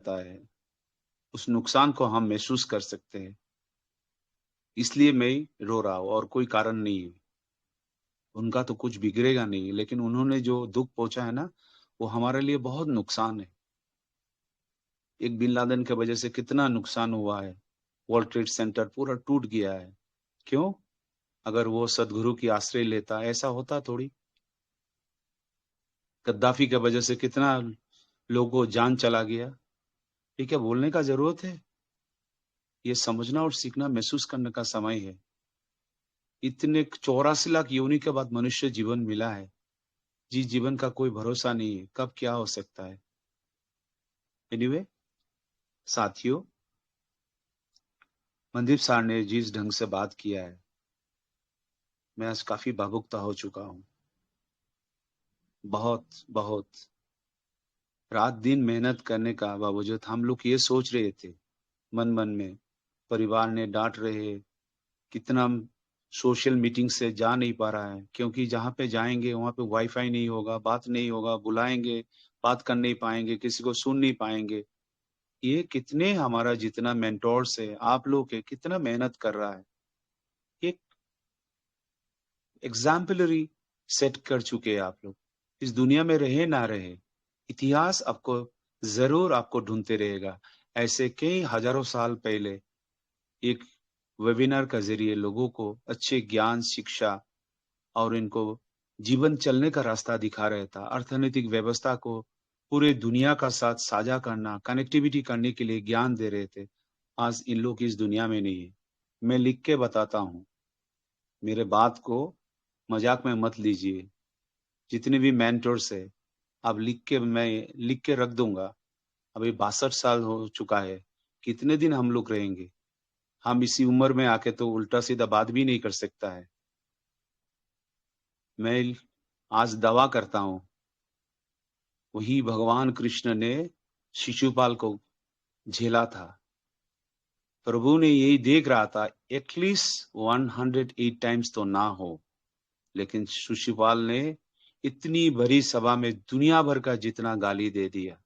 सकता है, उस नुकसान को हम महसूस कर सकते हैं। इसलिए मैं रो रहा हूँ और कोई कारण नहीं है। उनका तो कुछ बिगड़ेगा नहीं, लेकिन उन्होंने जो दुःख पहुँचा है ना, वो हमारे लिए बहुत नुकसान है। एक बिन लादेन की वजह से कितना नुकसान हुआ है। वर्ल्ड ट्रेड सेंटर पूरा टूट गया है। क्यों? अगर वो सद्गुरु की आश्रय लेता, ऐसा होता थोड़ी। गद्दाफी की वजह से कितना लोगों को जान चला गया। ये क्या बोलने का ज़रूरत है? ये समझना और सीखना, महसूस करने का समय है। इतने 84 लाख योनि के बाद मनुष्य जीवन मिला है। जिस जीवन का कोई भरोसा नहीं है, कब क्या हो सकता है। एनीवे साथियों, मनदीप सर ने जिस ढंग से बात किया है, मैं आज काफ़ी भावुकता हो चुका हूँ। बहुत, बहुत रात-दिन मेहनत करने का बावजूद हम लोग ये सोच रहे थे, मन-मन में, परिवार ने डाँट रहे, कितना हम सोशल मीटिंग से जा नहीं पा रहा है, क्योंकि जहाँ पे जाएँगे वहाँ पे वाईफ़ाई नहीं होगा, बात नहीं होगा, बुलाएँगे, बात कर नहीं पाएँगे, किसी को सुन नहीं पाएँगे। ये कितने हमारा जितना मेंटोर्स है, आप लोग है, कितना मेहनत कर रहा है। एक एग्ज़ाम्पलरी सेट कर चुके हैं आप लोग। इस दुनिया में रहे ना रहे, इतिहास आपको ज़रूर आपको ढूँढते रहेगा। ऐसे कई हज़ारों साल पहले एक वेबिनार के ज़रिए लोगों को अच्छे ज्ञान, शिक्षा और इनको जीवन चलने का रास्ता दिखा रहा था। अर्थनैतिक व्यवस्था को पूरे दुनिया का साथ साझा करना, कनेक्टिविटी करने के लिए ज्ञान दे रहे थे। आज इन लोग इस दुनिया में नहीं है। मैं लिख के बताता हूँ, मेरे बात को मज़ाक में मत लीजिए। जितने भी मेंटर्स हैं, अब मैं लिख के रख दूँगा। अभी 62 साल हो चुका है, कितने दिन हम लोग रहेंगे? हम इसी उम्र में आके तो उल्टा-सीधा बात भी नहीं कर सकता है। मैं आज दावा करता हूँ, वही भगवान कृष्ण ने शिशुपाल को झेला था। प्रभु ने यही देख रहा था, एटलीस्ट 108 टाइम्स तो ना हो, लेकिन शिशुपाल ने इतनी बड़ी सभा में दुनिया भर का जितना गाली दे दिया,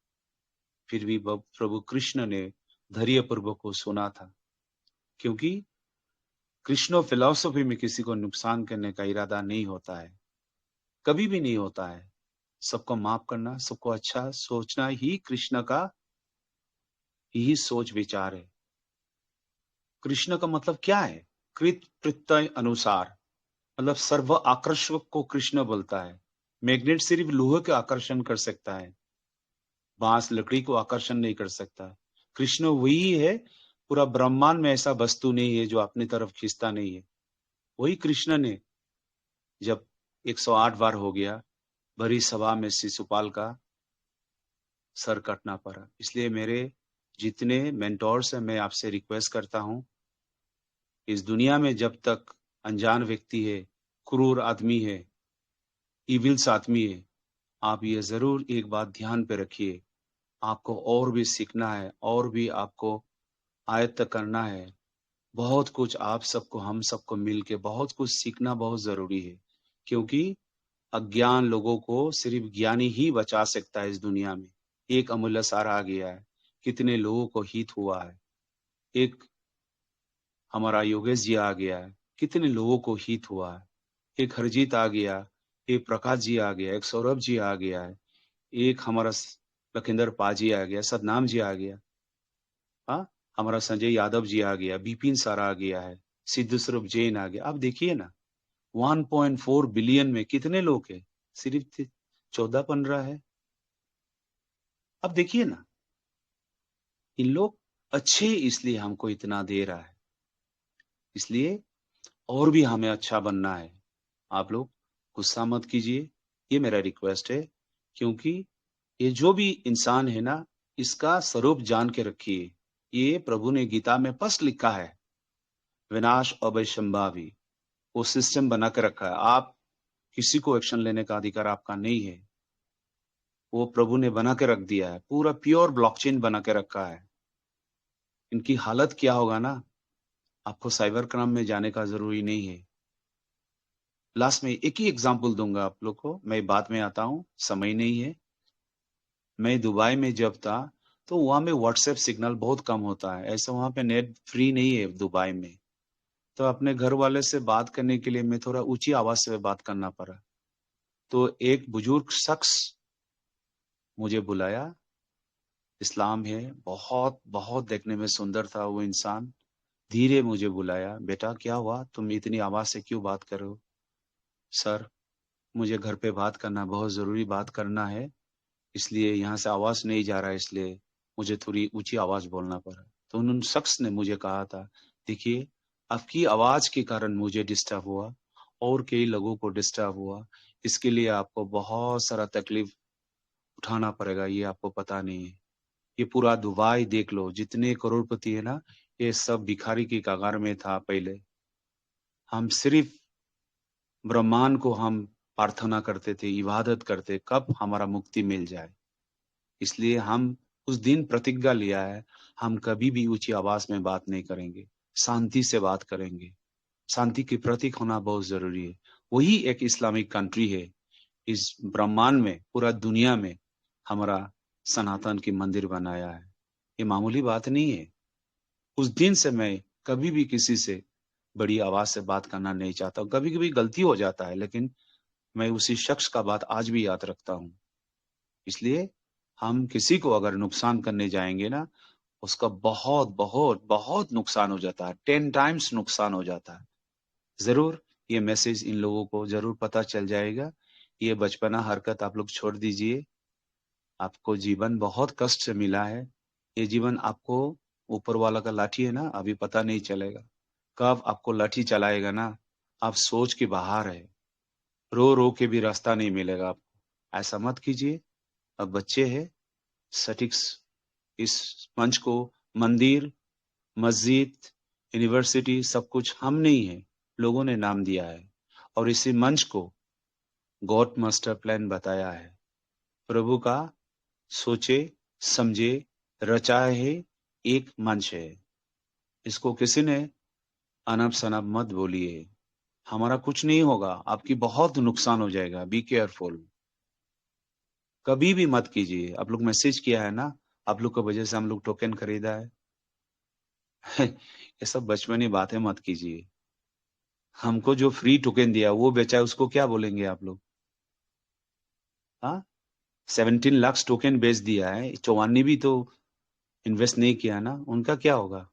फिर भी प्रभु कृष्ण ने धैर्यपूर्वक को सुना था। क्योंकि कृष्ण फिलॉसफी में किसी को नुकसान करने का इरादा नहीं होता है, कभी भी नहीं होता है। सबको माफ करना, सबको अच्छा सोचना ही कृष्ण का यही सोच विचार है। कृष्ण का मतलब क्या है? कृत प्रत्यय अनुसार, मतलब सर्व आकर्षक को कृष्ण बोलता है। मैग्नेट सिर्फ लोहे के आकर्षण कर सकता है, बांस लकड़ी को आकर्षण नहीं कर सकता। कृष्ण वही है, पूरा ब्रह्मांड में ऐसा वस्तु नहीं है जो अपनी तरफ खींचता नहीं है। वही कृष्ण ने जब 108 बार हो गया, भरी सभा में शिशुपाल का सर कटना पड़ा। इसलिए मेरे जितने मेंटोर्स हैं, मैं आपसे रिक्वेस्ट करता हूँ, इस दुनिया में जब तक अनजान व्यक्ति है, क्रूर आदमी है, इविल्स आदमी है, आप ये ज़रूर एक बात ध्यान पे रखिए, आपको और भी सीखना है, और भी आपको आयत्त करना है। बहुत कुछ आप सबको, हम सबको मिल के बहुत कुछ सीखना बहुत ज़रूरी है, क्योंकि अज्ञान लोगों को सिर्फ ज्ञानी ही बचा सकता है इस दुनिया में। एक अमूल्य सार आ गया है, कितने लोगों को हित हुआ है। एक हमारा योगेश जी आ गया है, कितने लोगों को हित हुआ है। एक हरजीत आ गया, एक प्रकाश जी आ गया, एक सौरभ जी आ गया है, एक हमारा लखिंदर पाजी आ गया, सतनाम जी आ गया, हाँ, हमारा संजय यादव जी आ गया, बिपिन सर आ गया है, सिद्धू स्वरूप जैन आ गया। आप देखिए ना, 1.4 बिलियन में कितने लोग हैं? सिर्फ 14-15 है। अब देखिए ना, इन लोग अच्छे इसलिए हमको इतना दे रहा है, इसलिए और भी हमें अच्छा बनना है। आप लोग गुस्सा मत कीजिए, ये मेरा रिक्वेस्ट है, क्योंकि ये जो भी इंसान है ना, इसका स्वरूप जान के रखिए। ये प्रभु ने गीता में स्पष्ट लिखा है, विनाश अवश्यंभावी। वो सिस्टम बना के रखा है। आप किसी को एक्शन लेने का अधिकार आपका नहीं है। वो प्रभु ने बना के रख दिया है, पूरा प्योर ब्लॉकचेन बना के रखा है। इनकी हालत क्या होगा ना, आपको साइबर क्राइम में जाने का ज़रूरी नहीं है। लास्ट में एक ही एग्ज़ाम्पल दूँगा आप लोग को, मैं बाद में आता हूँ, समय नहीं है। मैं दुबई में जब था, तो वहां में व्हाट्सएप सिग्नल बहुत कम होता है, ऐसा वहां पे नेट फ्री नहीं है दुबई में। तो अपने घर वाले से बात करने के लिए मैं थोड़ा ऊंची आवाज से बात करना पड़ा। तो एक बुजुर्ग शख्स मुझे बुलाया, इस्लाम है, बहुत बहुत देखने में सुंदर था वो इंसान। धीरे मुझे बुलाया, बेटा क्या हुआ, तुम इतनी आवाज से क्यों बात कर रहे हो? सर, मुझे घर पे बात करना, बहुत जरूरी बात करना है, इसलिए यहाँ से आवाज नहीं जा रहा है, इसलिए मुझे थोड़ी ऊंची आवाज बोलना पड़ा। तो उन शख्स ने मुझे कहा था, देखिए आपकी आवाज के कारण मुझे डिस्टर्ब हुआ और कई लोगों को डिस्टर्ब हुआ, इसके लिए आपको बहुत सारा तकलीफ उठाना पड़ेगा, ये आपको पता नहीं है। ये पूरा दुबई देख लो, जितने करोड़पति है ना, ये सब भिखारी की कगार में था पहले। हम सिर्फ ब्रह्मांड को हम प्रार्थना करते थे, इबादत करते, कब हमारा मुक्ति मिल जाए। इसलिए हम उस दिन प्रतिज्ञा लिया है, हम कभी भी ऊंची आवाज में बात नहीं करेंगे, शांति से बात करेंगे। शांति के प्रतीक होना बहुत जरूरी है। वही एक इस्लामिक कंट्री है इस ब्रह्मांड में, पूरा दुनिया में हमारा सनातन की मंदिर बनाया है। ये मामूली बात नहीं है। उस दिन से मैं कभी भी किसी से बड़ी आवाज से बात करना नहीं चाहता। कभी कभी गलती हो जाता है, लेकिन मैं उसी शख्स का बात आज भी याद रखता हूँ। इसलिए हम किसी को अगर नुकसान करने जाएंगे ना, उसका बहुत बहुत बहुत नुकसान हो जाता है, 10 टाइम्स नुकसान हो जाता है। जरूर ये मैसेज इन लोगों को जरूर पता चल जाएगा। ये बचपना हरकत आप लोग छोड़ दीजिए। आपको जीवन बहुत कष्ट से मिला है। ये जीवन आपको ऊपर वाला का लाठी है ना, अभी पता नहीं चलेगा कब आपको लाठी चलाएगा ना। आप सोच के बाहर है, रो रो के भी रास्ता नहीं मिलेगा आपको। ऐसा मत कीजिए। अब बच्चे हैं, सटीक इस मंच को मंदिर, मस्जिद, यूनिवर्सिटी सब कुछ हम नहीं है, लोगों ने नाम दिया है, और इसी मंच को गॉड मास्टर प्लान बताया है। प्रभु का सोचे समझे रचाए है एक मंच है। इसको किसी ने अनब शनब मत बोलिए। हमारा कुछ नहीं होगा, आपकी बहुत नुकसान हो जाएगा, बी केयरफुल। कभी भी मत कीजिए। आप लोग मैसेज किया है ना, आप लोग की वजह से हम लोग टोकन खरीदा है। ये सब बचपनी बातें मत कीजिए। हमको जो फ्री टोकन दिया वो बेचा है, उसको क्या बोलेंगे आप लोग? हाँ, 17 लाख टोकन बेच दिया है, 54 भी तो इन्वेस्ट नहीं किया ना, उनका क्या होगा?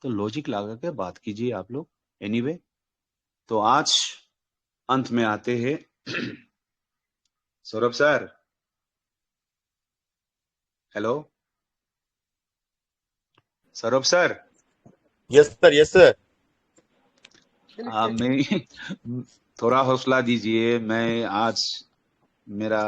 तो लॉजिक लगा के बात कीजिए आप लोग। एनीवे, तो आज अंत में आते हैं। Saurabh sir, hello Saurabh sir. Yes sir, yes sir. मैं थोड़ा हौसला दीजिए। मैं आज मेरा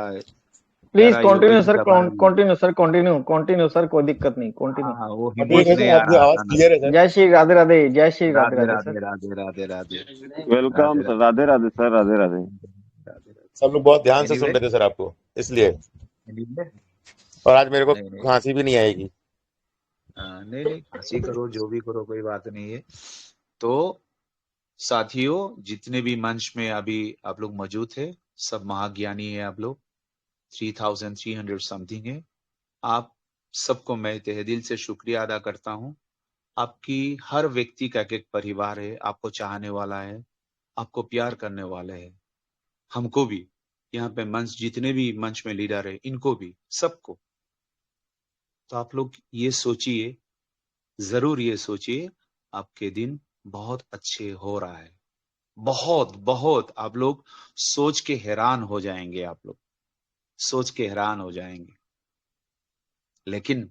प्लीज प्यारा कंटिन्यू योगेश सर, दबा रही है। कंटिन्यू सर, कंटिन्यू सर, कोई दिक्कत नहीं, कंटिन्यू। हाँ, वो ठीक हिम्मत है नहीं सर, आ आपकी रहा आवाज था ना। क्लियर है सर। जय श्री राधे राधे, जय Shri Radhe Radhe Radhe Radhe sir. Radhe Radhe Radhe welcome Radhe sir, Radhe Radhe sir, Radhe Radhe. Radhe Radhe. सब लोग बहुत ध्यान से सुन एनीवे, रहे थे सर आपको, इसलिए। एनीवे, और आज मेरे को नहीं नहीं, खांसी भी नहीं आएगी। नहीं नहीं, हंसी करो, जो भी करो, कोई बात नहीं है। तो साथियों, जितने भी मंच में अभी आप लोग मौजूद थे, सब महाज्ञानी है आप लोग, 3300 समथिंग है। आप सबको मैं तहे दिल से शुक्रिया अदा करता हूँ। आपकी हर व्यक्ति का एक परिवार है, आपको चाहने वाला है, आपको प्यार करने वाला है। हमको भी, यहाँ पे मंच जितने भी मंच में लीडर है, इनको भी, सबको। तो आप लोग ये सोचिए, जरूर ये सोचिए, आपके दिन बहुत अच्छे हो रहा है। बहुत बहुत आप लोग सोच के हैरान हो जाएंगे, आप लोग सोच के हैरान हो जाएंगे। लेकिन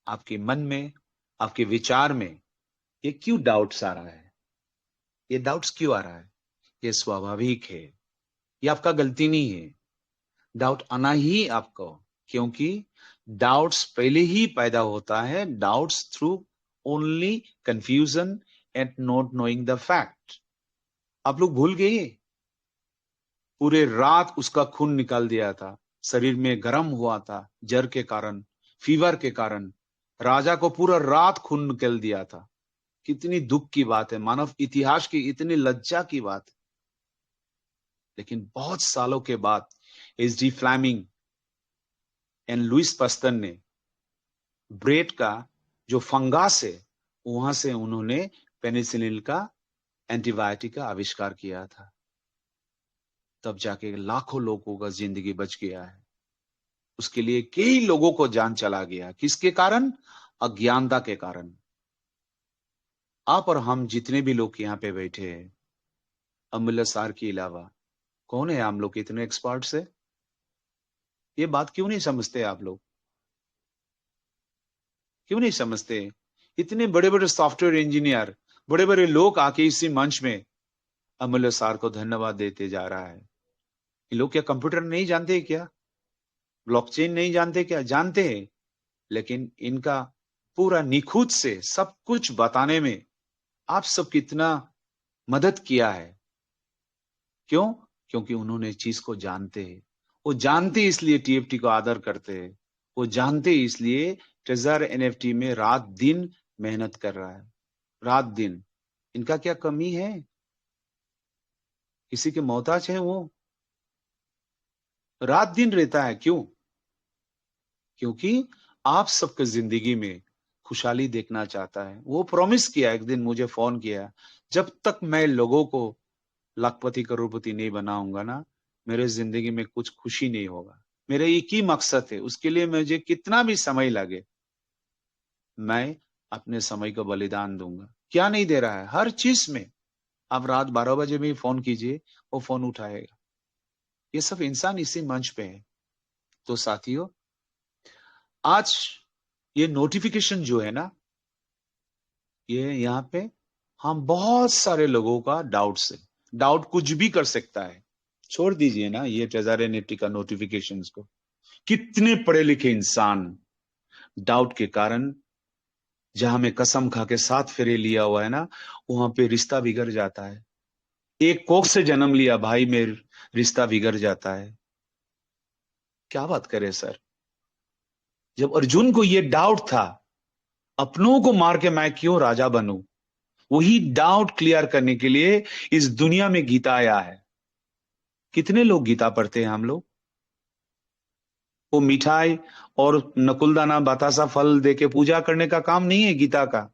आपके मन में, आपके विचार में ये क्यों डाउट्स आ रहा है? ये डाउट्स क्यों आ रहा है? ये स्वाभाविक है, ये आपका गलती नहीं है। डाउट आना ही आपको, क्योंकि डाउट्स पहले ही पैदा होता है, doubts through only confusion and not knowing the fact. आप लोग भूल गए, पूरे रात उसका खून निकाल दिया था, शरीर में गर्म हुआ था, जर के कारण, फीवर के कारण राजा को पूरा रात खून निकल दिया था। कितनी दुख की बात है, मानव इतिहास की इतनी लज्जा की बात है। लेकिन बहुत सालों के बाद एसडी फ्लेमिंग एंड लुइस पस्तर ने ब्रेड का जो फंगास है वहां से उन्होंने पेनिसिलिन का एंटीबायोटिक का आविष्कार किया था। तब जाके लाखों लोगों का जिंदगी बच गया है। उसके लिए कई लोगों को जान चला गया। किसके कारण? अज्ञानता के कारण। आप और हम जितने भी लोग यहाँ पे बैठे हैं, अमूल्य सार के अलावा कौन है हम लोग इतने एक्सपर्ट्स है? ये बात क्यों नहीं समझते आप लोग? क्यों नहीं समझते? इतने बड़े बड़े सॉफ्टवेयर इंजीनियर, बड़े बड़े लोग आके इसी मंच में अमूल्य सार को धन्यवाद देते जा रहा है। ये लोग क्या कंप्यूटर नहीं जानते क्या? ब्लॉकचेन नहीं जानते क्या? जानते हैं, लेकिन इनका पूरा निखुद से सब कुछ बताने में आप सब कितना मदद किया है। क्यों? क्योंकि उन्होंने चीज को जानते हैं। वो जानते इसलिए टीएफटी को आदर करते हैं। वो जानते इसलिए ट्रेजर एनएफटी में रात दिन मेहनत कर रहा है। रात दिन। इनका क्या कमी है? किसी के मोहताज है वो? रात दिन रहता है। क्यों? क्योंकि आप सबके जिंदगी में खुशहाली देखना चाहता है। वो प्रॉमिस किया, एक दिन मुझे फोन किया, जब तक मैं लोगों को लाखपति करोड़पति नहीं बनाऊंगा ना, मेरे जिंदगी में कुछ खुशी नहीं होगा। मेरा एक ही मकसद है, उसके लिए मुझे कितना भी समय लगे मैं अपने समय का बलिदान दूंगा। क्या नहीं दे रहा है? हर चीज में। आप रात 12 बजे में फोन कीजिए, वो फोन उठाएगा। ये सब इंसान इसी मंच पे है। तो साथियों, आज ये नोटिफिकेशन जो है ना, ये यहाँ पे हम बहुत सारे लोगों का डाउट कुछ भी कर सकता है। छोड़ दीजिए ना ये ट्रेजर एनएफटी का नोटिफिकेशंस को। कितने पढ़े लिखे इंसान डाउट के कारण, जहां में कसम खा के 7 फेरे लिया हुआ है ना, वहां पे रिश्ता बिगड़ जाता है। एक कोख से जन्म लिया भाई में रिश्ता बिगड़ जाता है। क्या बात करे सर? जब अर्जुन को ये डाउट था, अपनों को मार के मैं क्यों राजा बनूं, वही डाउट क्लियर करने के लिए इस दुनिया में गीता आया है। कितने लोग गीता पढ़ते हैं हम लोग? वो मिठाई और नकुलदाना बतासा फल देके पूजा करने का काम नहीं है गीता का।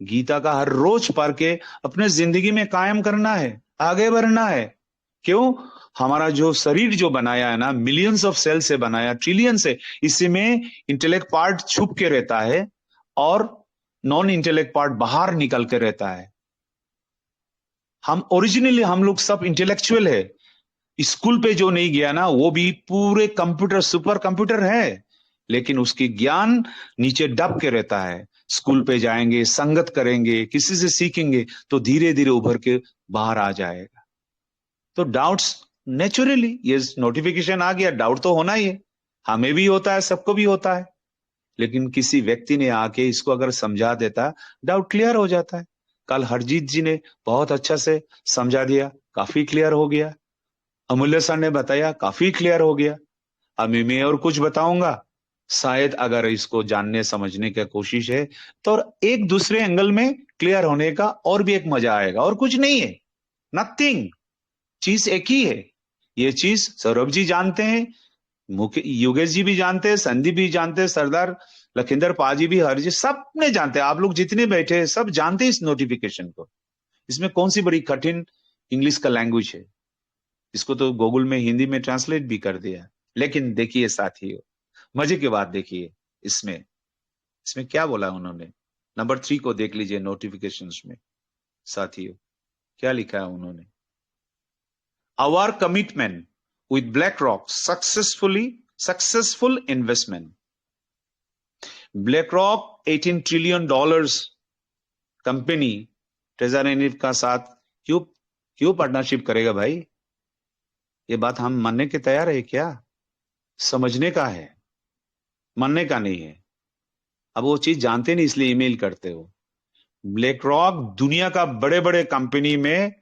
गीता का हर रोज पढ़ के अपने जिंदगी में कायम करना है, आगे बढ़ना है। क्यों? हमारा जो शरीर जो बनाया है ना, मिलियंस ऑफ सेल से बनाया, ट्रिलियन से, इसी में इंटेलेक्ट पार्ट छुप के रहता है और नॉन इंटेलेक्ट पार्ट बाहर निकल के रहता है। हम ओरिजिनली हम लोग सब इंटेलेक्चुअल है। स्कूल पे जो नहीं गया ना, वो भी पूरे कंप्यूटर सुपर कंप्यूटर है, लेकिन उसकी ज्ञान नीचे दब के रहता है। स्कूल पे जाएंगे, संगत करेंगे, किसी से सीखेंगे तो धीरे धीरे उभर के बाहर आ जाएगा। तो डाउट्स नेचुरली, ये नोटिफिकेशन आ गया, डाउट तो होना ही है। हमें भी होता है, सबको भी होता है। लेकिन किसी व्यक्ति ने आके इसको अगर समझा देता, डाउट क्लियर हो जाता है। कल हरजीत जी ने बहुत अच्छा से समझा दिया, काफी क्लियर हो गया। अमूल्य सर ने बताया, काफी क्लियर हो गया। अब मैं और कुछ बताऊंगा, शायद अगर इसको जानने समझने की कोशिश है तो एक दूसरे एंगल में क्लियर होने का और भी एक मजा आएगा। और कुछ नहीं है, नथिंग। चीज एक ही है। ये चीज सौरभ जी जानते हैं, योगेश जी भी जानते हैं, संदीप भी जानते हैं, सरदार लखिंदर पाजी भी, हर जी सब ने जानते हैं। आप लोग जितने बैठे हैं सब जानते हैं इस नोटिफिकेशन को। इसमें कौन सी बड़ी कठिन इंग्लिश का लैंग्वेज है? इसको तो गूगल में हिंदी में ट्रांसलेट भी कर दिया। लेकिन देखिए साथियों, मजे की बात देखिए, इसमें क्या बोला उन्होंने। नंबर 3 को देख लीजिए नोटिफिकेशंस में। साथियों क्या लिखा है उन्होंने? Our commitment with BlackRock successful investment. BlackRock $18 trillion company Treasure NFT का साथ क्यों पार्टनरशिप करेगा भाई? ये बात हम मानने के तैयार है क्या? समझने का है, मानने का नहीं है। अब वो चीज जानते नहीं इसलिए ईमेल करते हो। ब्लैक रॉक दुनिया का बड़े बड़े कंपनी में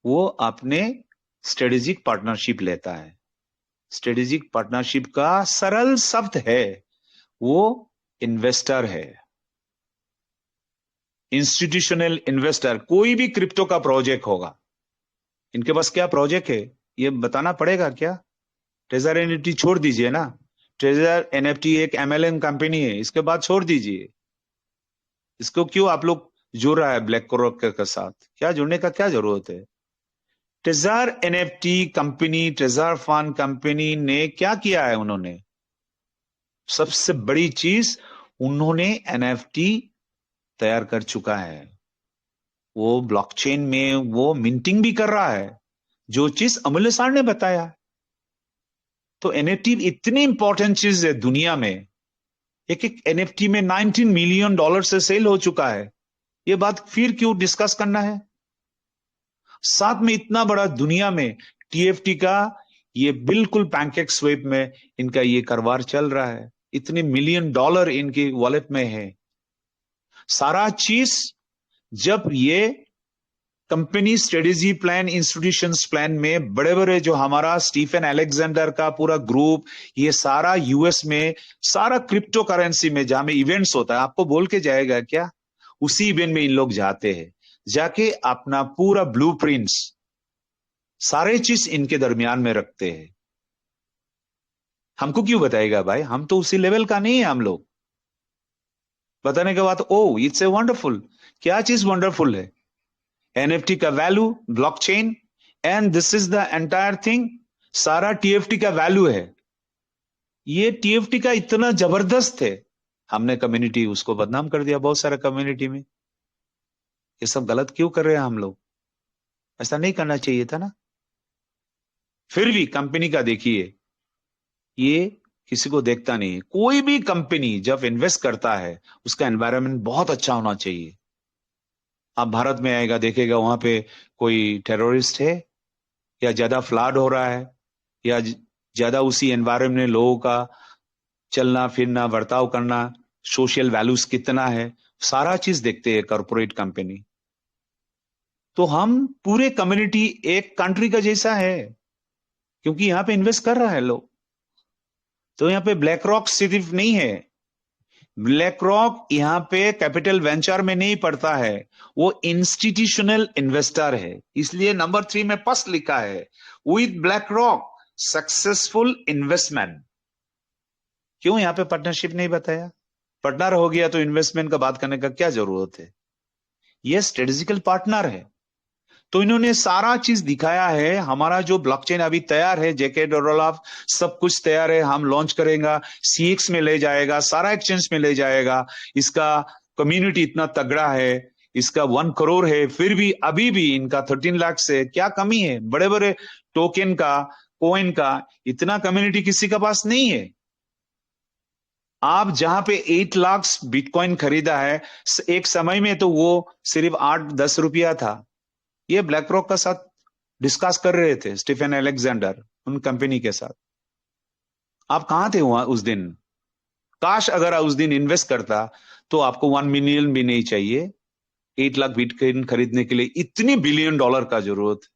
वो अपने स्ट्रेटेजिक पार्टनरशिप लेता है। स्ट्रेटेजिक पार्टनरशिप का सरल शब्द है, वो इन्वेस्टर है, इंस्टीट्यूशनल इन्वेस्टर। कोई भी क्रिप्टो का प्रोजेक्ट होगा, इनके पास क्या प्रोजेक्ट है ये बताना पड़ेगा क्या? ट्रेजर एनएफटी छोड़ दीजिए ना, ट्रेजर एनएफटी एक एमएलएम कंपनी है, इसके बाद छोड़ दीजिए। इसको क्यों आप लोग जुड़ रहा है ब्लैक रॉक के साथ? क्या जुड़ने का क्या जरूरत है? Treasure NFT company, treasure fund company ने क्या किया है? उन्होंने सबसे बड़ी चीज, उन्होंने एनएफटी तैयार कर चुका है। वो ब्लॉकचेन में वो मिंटिंग भी कर रहा है, जो चीज अमूल्य सार ने बताया। तो एनएफटी इतनी इंपॉर्टेंट चीज है दुनिया में। एक एक एनएफटी में $19 मिलियन से सेल हो चुका है। ये बात फिर क्यों डिस्कस करना है? साथ में इतना बड़ा दुनिया में टीएफटी का ये बिल्कुल पैनकेक स्वेप में इनका ये कारोबार चल रहा है। इतने $1 मिलियन इनकी वॉलेट में है। सारा चीज जब ये company strategy plan, institutions plan में बड़े बड़े जो हमारा स्टीफन अलेक्जेंडर का पूरा ग्रुप, ये सारा यूएस में सारा क्रिप्टो करेंसी में जहां में इवेंट्स होता है, आपको बोल के जाएगा क्या? उसी इवेंट में इन लोग जाते हैं, जाके अपना पूरा ब्लूप्रिंट्स सारे चीज इनके दरमियान में रखते हैं। हमको क्यों बताएगा भाई? हम तो उसी लेवल का नहीं है। हम लोग बताने के बाद ओ इट्स ए वंडरफुल। क्या चीज वंडरफुल है? एनएफटी का value, blockchain, and this is the entire thing. सारा टीएफटी का वैल्यू है। ये टीएफटी का इतना जबरदस्त है, हमने कम्युनिटी उसको बदनाम कर दिया बहुत सारा कम्युनिटी में। ये सब गलत क्यों कर रहे हैं हम लोग? ऐसा नहीं करना चाहिए था ना। फिर भी कंपनी का देखिए, ये किसी को देखता नहीं है। कोई भी कंपनी जब इन्वेस्ट करता है, उसका एनवायरनमेंट बहुत अच्छा होना चाहिए। आप भारत में आएगा, देखेगा वहां पे कोई टेररिस्ट है, या ज्यादा फ्लड हो रहा है, या ज्यादा उसी एनवायरनमेंट में लोगों का चलना फिरना, बर्ताव करना, सोशल वैल्यूज कितना है, सारा चीज देखते हैं कॉर्पोरेट कंपनी। तो हम पूरे कम्युनिटी एक कंट्री का जैसा है, क्योंकि यहां पे इन्वेस्ट कर रहा है लोग। तो यहाँ पे ब्लैक रॉक सिर्फ नहीं है। ब्लैक रॉक यहाँ पे कैपिटल वेंचर में नहीं पड़ता है, वो इंस्टीट्यूशनल इन्वेस्टर है। इसलिए नंबर 3 में फर्स्ट लिखा है, with BlackRock successful investment. क्यों यहाँ पे पार्टनरशिप नहीं बताया? पार्टनर हो गया तो इन्वेस्टमेंट का बात करने का क्या जरूरत है? ये स्ट्रेटेजिकल पार्टनर है। तो इन्होंने सारा चीज दिखाया है। हमारा जो ब्लॉकचेन अभी तैयार है, जेके डोरोलॉफ सब कुछ तैयार है, हम लॉन्च करेंगे, सीएक्स में ले जाएगा, सारा एक्सचेंज में ले जाएगा। इसका कम्युनिटी इतना तगड़ा है, इसका 1 करोड़ है, फिर भी अभी भी इनका 13 लाख से क्या कमी है? बड़े बड़े टोकन का, कॉइन का इतना कम्युनिटी किसी के पास नहीं है। आप जहां पे 8 लाख बिटकॉइन खरीदा है एक समय में, तो वो सिर्फ 8-10 रुपया था। ये ब्लैक रॉक का साथ डिस्कस कर रहे थे, स्टीफन अलेक्जेंडर उन कंपनी के साथ। आप कहां थे वहां उस दिन? काश अगर उस दिन इन्वेस्ट करता तो आपको 1 मिलियन भी नहीं चाहिए 8 लाख बिटकॉइन खरीदने के लिए। इतनी $1 बिलियन का जरूरत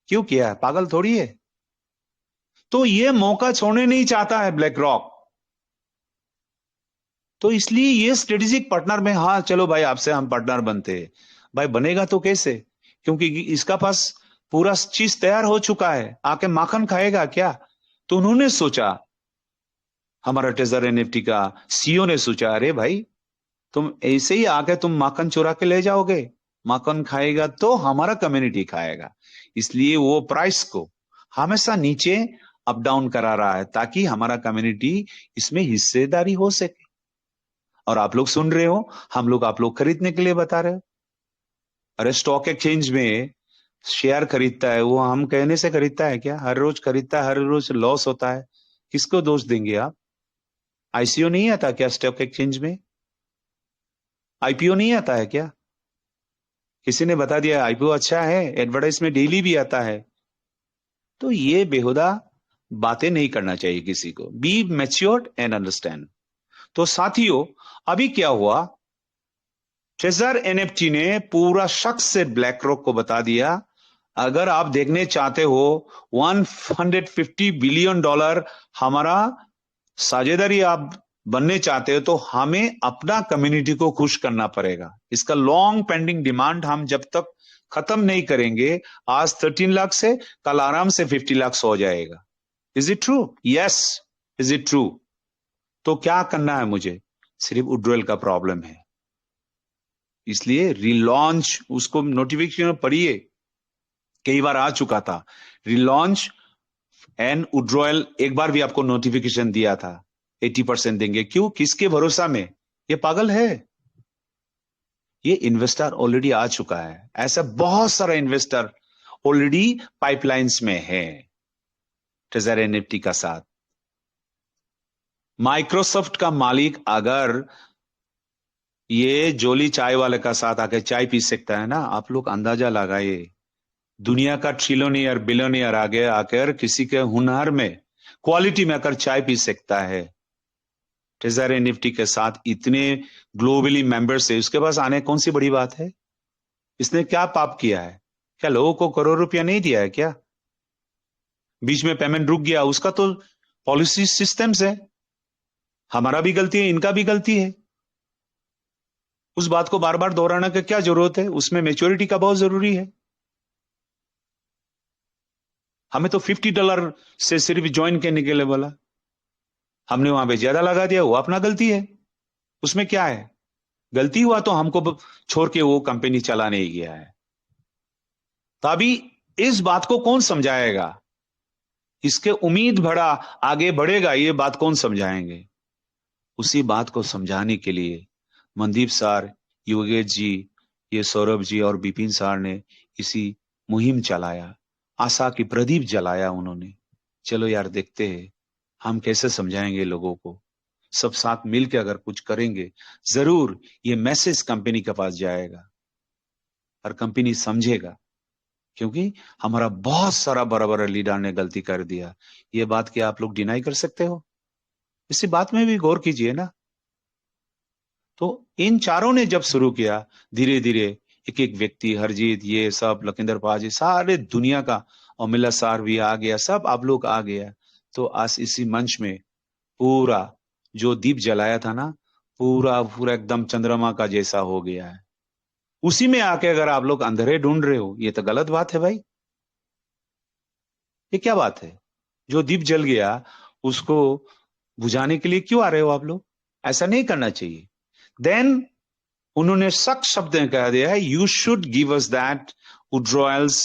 क्यों किया? पागल थोड़ी है। तो ये मौका छोड़ने नहीं चाहता है ब्लैक रॉक। तो इसलिए ये स्ट्रेटेजिक पार्टनर में, हाँ चलो भाई आपसे हम पार्टनर बनते हैं। भाई बनेगा तो कैसे? क्योंकि इसका पास पूरा चीज तैयार हो चुका है, आके माखन खाएगा क्या? तो उन्होंने सोचा, हमारा ट्रेजर एनएफटी का सीईओ ने सोचा, अरे भाई तुम ऐसे ही आके तुम माखन चुरा के ले जाओगे, माखन खाएगा तो हमारा कम्युनिटी खाएगा। इसलिए वो प्राइस को हमेशा नीचे अप डाउन करा रहा है, ताकि हमारा कम्युनिटी इसमें हिस्सेदारी हो सके। और आप लोग सुन रहे हो, हम लोग आप लोग खरीदने के लिए बता रहे हो। अरे स्टॉक एक्सचेंज में शेयर खरीदता है, वो हम कहने से खरीदता है क्या? हर रोज खरीदता है, हर रोज लॉस होता है। किसको दोष देंगे आप? आईसीओ नहीं आता क्या स्टॉक एक्सचेंज में? आईपीओ नहीं आता है क्या? किसी ने बता दिया आईपीओ अच्छा है, एडवर्टाइज में डेली भी आता है। तो ये बेहुदा बातें नहीं करना चाहिए किसी को। Be matured and understand. तो साथियों, अभी क्या हुआ, ट्रेजर एनएफटी ने पूरा शख्स से ब्लैक रॉक को बता दिया, अगर आप देखने चाहते हो $150 बिलियन हमारा साझेदारी आप बनने चाहते हो, तो हमें अपना कम्युनिटी को खुश करना पड़ेगा। इसका लॉन्ग पेंडिंग डिमांड हम जब तक खत्म नहीं करेंगे, आज 13 लाख से कल आराम से 50 लाख हो जाएगा। Is it true? Yes, is it true? तो क्या करना है मुझे? सिर्फ विड्रॉल का प्रॉब्लम है, इसलिए रिलॉन्च, उसको नोटिफिकेशन पढ़िए, कई बार आ चुका था। रिलॉन्च एंड विड्रॉल एक बार भी आपको नोटिफिकेशन दिया था 80% देंगे। क्यों? किसके भरोसा में? ये पागल है। ये इन्वेस्टर ऑलरेडी आ चुका है, ऐसा बहुत सारा इन्वेस्टर ऑलरेडी पाइपलाइंस में है ट्रेजर एनएफटी का साथ। माइक्रोसॉफ्ट का मालिक अगर ये जोली चाय वाले का साथ आके चाय पी सकता है ना, आप लोग अंदाजा लगाइए। दुनिया का ट्रिलियनियर बिलियनियर आगे आकर किसी के हुनर में, क्वालिटी में आकर चाय पी सकता है। ट्रेजर एनएफटी के साथ इतने ग्लोबली मेंबर्स है, उसके पास आने कौन सी बड़ी बात है? इसने क्या पाप किया है? क्या लोगों को करोड़ रुपया नहीं दिया है क्या? बीच में पेमेंट रुक गया, उसका तो पॉलिसी सिस्टम्स है। हमारा भी गलती है, इनका भी गलती है। उस बात को बार बार दोहराने की क्या जरूरत है? उसमें मैच्योरिटी का बहुत जरूरी है। हमें तो $50 से सिर्फ ज्वाइन करने के लिए बोला, हमने वहां पे ज्यादा लगा दिया, वो अपना गलती है। उसमें क्या है? गलती हुआ तो हमको छोड़ के वो कंपनी चला नहीं गया है। तो अभी इस बात को कौन समझाएगा? इसके उम्मीद भरा आगे बढ़ेगा, ये बात कौन समझाएंगे? उसी बात को समझाने के लिए मनदीप सर, योगेश जी, ये सौरभ जी और बिपिन सर ने इसी मुहिम चलाया, आशा की प्रदीप जलाया उन्होंने। चलो यार, देखते हैं हम कैसे समझाएंगे लोगों को। सब साथ मिलकर अगर कुछ करेंगे, जरूर ये मैसेज कंपनी के पास जाएगा और कंपनी समझेगा। क्योंकि हमारा बहुत सारा बड़ा बड़ा लीडर ने गलती कर दिया, ये बात क्या आप लोग डिनाई कर सकते हो? इसी बात में भी गौर कीजिए ना। तो इन चारों ने जब शुरू किया, धीरे धीरे एक एक व्यक्ति, हरजीत, ये सब, लखिंदर पाजी, सारे दुनिया का, अमिला सार भी आ गया, सब आप लोग आ गया। तो आज इसी मंच में पूरा जो दीप जलाया था ना, पूरा पूरा एकदम चंद्रमा का जैसा हो गया है। उसी में आके अगर आप लोग अंधेरे ढूंढ रहे हो, ये तो गलत बात है भाई। ये क्या बात है? जो दीप जल गया उसको बुझाने के लिए क्यों आ रहे हो आप लोग? ऐसा नहीं करना चाहिए। देन उन्होंने सख्त शब्द में कह दिया है, you should give us that withdrawals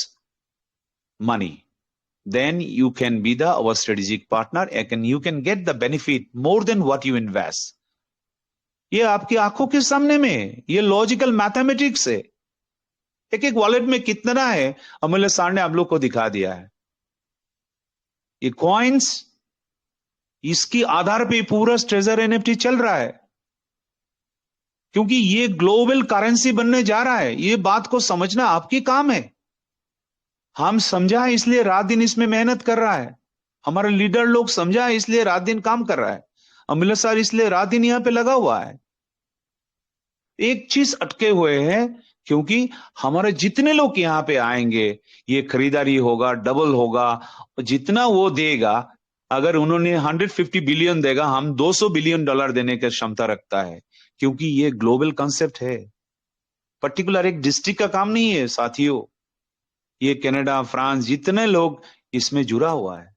money, then you can be our strategic partner and you can get the benefit more than what you invest. ये आपकी आंखों के सामने में, ये लॉजिकल मैथमेटिक्स है। एक एक वॉलेट में कितना है, अमूल्य सर ने आप लोग को दिखा दिया है। ये कॉइन्स, इसकी आधार पे पूरा ट्रेजर एनएफटी चल रहा है, क्योंकि ये ग्लोबल करेंसी बनने जा रहा है। ये बात को समझना आपकी काम है। हम समझा है इसलिए रात दिन इसमें मेहनत कर रहा है। हमारे लीडर लोग समझा है इसलिए रात दिन काम कर रहा है। अमिला सर इसलिए रात दिन यहां पे लगा हुआ है। एक चीज अटके हुए हैं, क्योंकि हमारे जितने लोग यहां पे आएंगे, ये खरीदारी होगा, डबल होगा, जितना वो देगा। अगर उन्होंने 150 बिलियन देगा, हम $200 बिलियन देने की क्षमता रखता है, क्योंकि ये ग्लोबल कॉन्सेप्ट है। पर्टिकुलर एक डिस्ट्रिक्ट का काम नहीं है साथियों। ये कनाडा, फ्रांस, जितने लोग इसमें जुड़ा हुआ है।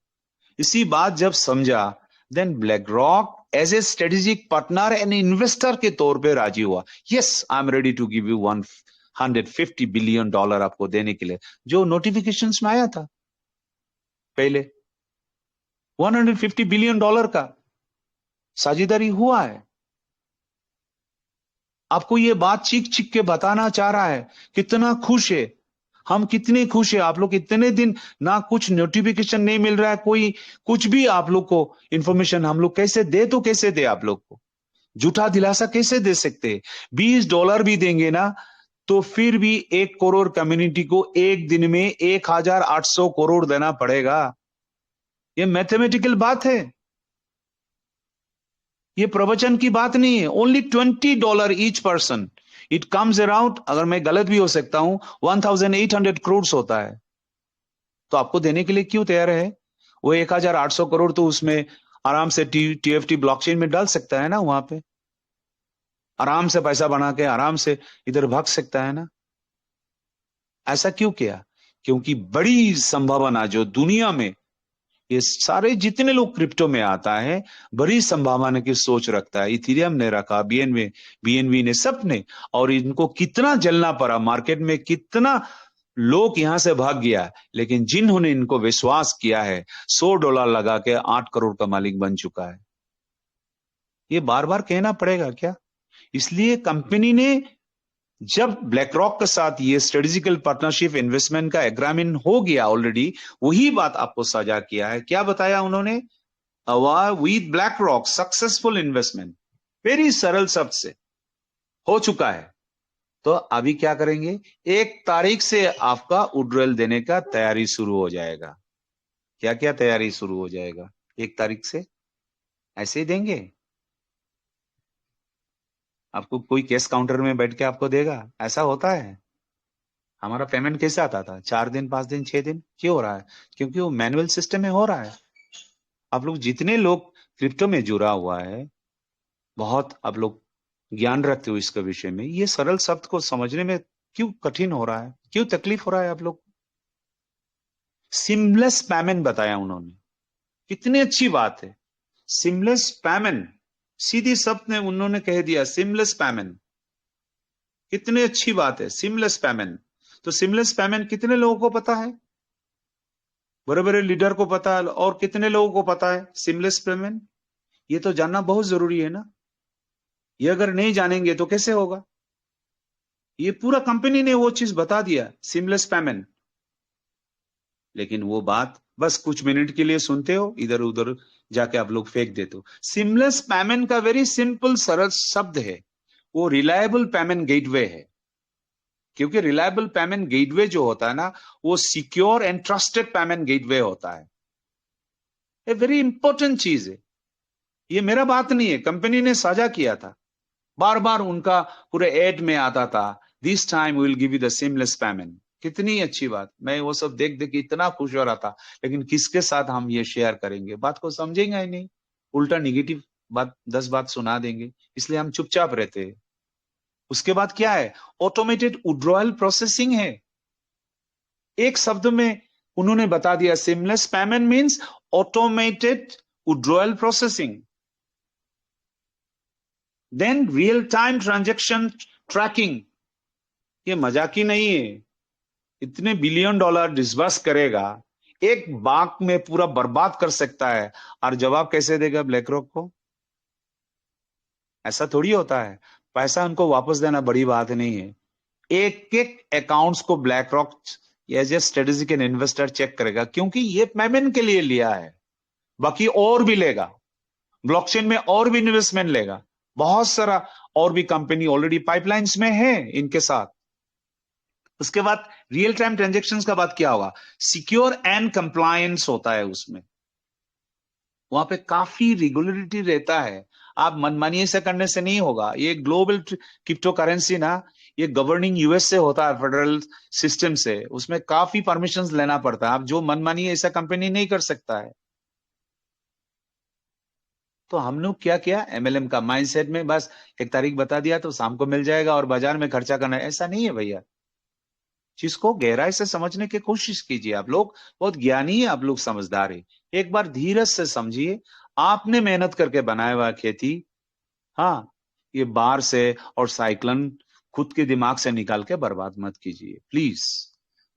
इसी बात जब समझा, then BlackRock as a strategic partner and investor के तौर पे राजी हुआ। Yes, I am ready to give you 150 billion dollar आपको देने के लिए, जो नोटिफिकेशंस में आया था पहले। 150 बिलियन डॉलर का साझेदारी हुआ है। आपको ये बात चीख चीख के बताना चाह रहा है कितना खुश है हम, कितने खुश है। आप लोग इतने दिन ना कुछ नोटिफिकेशन नहीं मिल रहा है, कोई कुछ भी आप लोग को इंफॉर्मेशन हम लोग कैसे दे, तो कैसे दे? आप लोग को झूठा दिलासा कैसे दे सकते? $20 भी देंगे ना, तो फिर भी 1 करोड़ कम्युनिटी को एक दिन में 1800 करोड़ देना पड़ेगा। ये मैथमेटिकल बात है, ये प्रवचन की बात नहीं है। Only $20 each person, it comes around, अगर मैं गलत भी हो सकता हूं, 1800 करोड़ होता है। तो आपको देने के लिए क्यों तैयार है? वो 1800 करोड़ तो उसमें आराम से TFT ब्लॉकचेन में डाल सकता है ना, वहां पे आराम से पैसा बना के आराम से इधर भाग सकता है ना। ऐसा क्यों किया? क्योंकि बड़ी संभावना जो दुनिया में ये सारे जितने लोग क्रिप्टो में आता है बड़ी संभावना की सोच रखता है। इथेरियम ने रखा, बीएनबी ने, सब ने, और इनको कितना जलना पड़ा, मार्केट में कितना लोग यहां से भाग गया, लेकिन जिन्होंने इनको विश्वास किया है $100 लगा के 8 करोड़ का मालिक बन चुका है। ये बार बार कहना पड़ेगा क्या? इसलिए कंपनी ने जब ब्लैक रॉक के साथ ये स्ट्रेटेजिकल पार्टनरशिप इन्वेस्टमेंट का एग्रीमेंट हो गया ऑलरेडी, वही बात आपको साझा किया है। क्या बताया उन्होंने? With BlackRock successful investment, very सरल शब्द से हो चुका है। तो अभी क्या करेंगे? 1 तारीख से आपका विड्रॉल देने का तैयारी शुरू हो जाएगा। क्या क्या तैयारी शुरू हो जाएगा? 1 तारीख से ऐसे ही देंगे आपको, कोई कैश काउंटर में बैठ के आपको देगा? ऐसा होता है? हमारा पेमेंट कैसे आता था? 4 दिन, 5 दिन, 6 दिन। क्यों हो रहा है? क्योंकि वो मैनुअल सिस्टम में हो रहा है। आप लोग जितने लोग क्रिप्टो में जुड़ा हुआ है, बहुत आप लोग ज्ञान रखते हो इसके विषय में, ये सरल शब्द को समझने में क्यों कठिन हो रहा है, क्यों तकलीफ हो रहा है आप लोग? सिमलेस पेमेंट बताया उन्होंने, कितनी अच्छी बात है। सिमलेस पेमेंट, सीधी शब्द ने उन्होंने कह दिया, सिमलेस पेमेंट, कितनी अच्छी बात है सिमलेस पेमेंट। तो सिमलेस पेमेंट कितने लोगों को पता है? बड़े बड़े लीडर को पता है, और कितने लोगों को पता है सिमलेस पेमेंट? ये तो जानना बहुत जरूरी है ना। ये अगर नहीं जानेंगे तो कैसे होगा? ये पूरा कंपनी ने वो चीज बता दिया, सिमलेस पेमेंट, लेकिन वो बात बस कुछ मिनट के लिए सुनते हो, इधर उधर जाके आप लोग फेंक देते हो। सिमलेस पेमेंट का वेरी सिंपल सरल शब्द है, वो रिलायबल पेमेंट गेटवे है। क्योंकि रिलायबल पेमेंट गेटवे जो होता है ना, वो secure and trusted payment gateway होता है। ये वेरी इंपॉर्टेंट चीज है। ये मेरा बात नहीं है, कंपनी ने साझा किया था, बार बार उनका पूरे एड में आता था, this time we will give you the seamless payment. कितनी अच्छी बात। मैं वो सब देख देख के इतना खुश हो रहा था, लेकिन किसके साथ हम ये शेयर करेंगे? बात को समझेंगे ही नहीं, उल्टा निगेटिव बात 10 बात सुना देंगे, इसलिए हम चुपचाप रहते हैं। उसके बाद क्या है? ऑटोमेटेड विड्रॉयल प्रोसेसिंग है। एक शब्द में उन्होंने बता दिया, seamless payment means automated withdrawal processing. Then real time transaction tracking. ये मजाकी नहीं है, इतने $1 बिलियन डिस्बर्स करेगा, एक बाग में पूरा बर्बाद कर सकता है। और जवाब कैसे देगा ब्लैक रॉक को? ऐसा थोड़ी होता है। पैसा उनको वापस देना बड़ी बात नहीं है। एक एक अकाउंट्स को BlackRock as a strategic investor check करेगा, क्योंकि ये पेमेंट के लिए लिया है, बाकी और भी लेगा, ब्लॉकचेन में और भी इन्वेस्टमेंट लेगा, बहुत सारा और भी कंपनी ऑलरेडी पाइपलाइंस में है इनके साथ। उसके बाद रियल टाइम ट्रांजैक्शंस का बात क्या होगा? सिक्योर एंड कंप्लायंस होता है उसमें, वहां पे काफी रेगुलरिटी रहता है। आप मनमानी से करने से नहीं होगा। ये ग्लोबल क्रिप्टो करेंसी ना, ये गवर्निंग यूएस से होता है, फेडरल सिस्टम से, उसमें काफी परमिशंस लेना पड़ता है। आप जो मनमानी ऐसा कंपनी नहीं कर सकता है। तो हम लोग क्या किया, एमएलएम का माइंडसेट में बस 1 तारीख बता दिया तो शाम को मिल जाएगा और बाजार में खर्चा करना है, ऐसा नहीं है भैया। चीज को गहराई से समझने की कोशिश कीजिए। आप लोग बहुत ज्ञानी है, आप लोग समझदार है। एक बार धीरज से समझिए, आपने मेहनत करके बनाया हुआ खेती, हाँ, ये बाढ़ से और साइक्लोन खुद के दिमाग से निकाल के बर्बाद मत कीजिए प्लीज।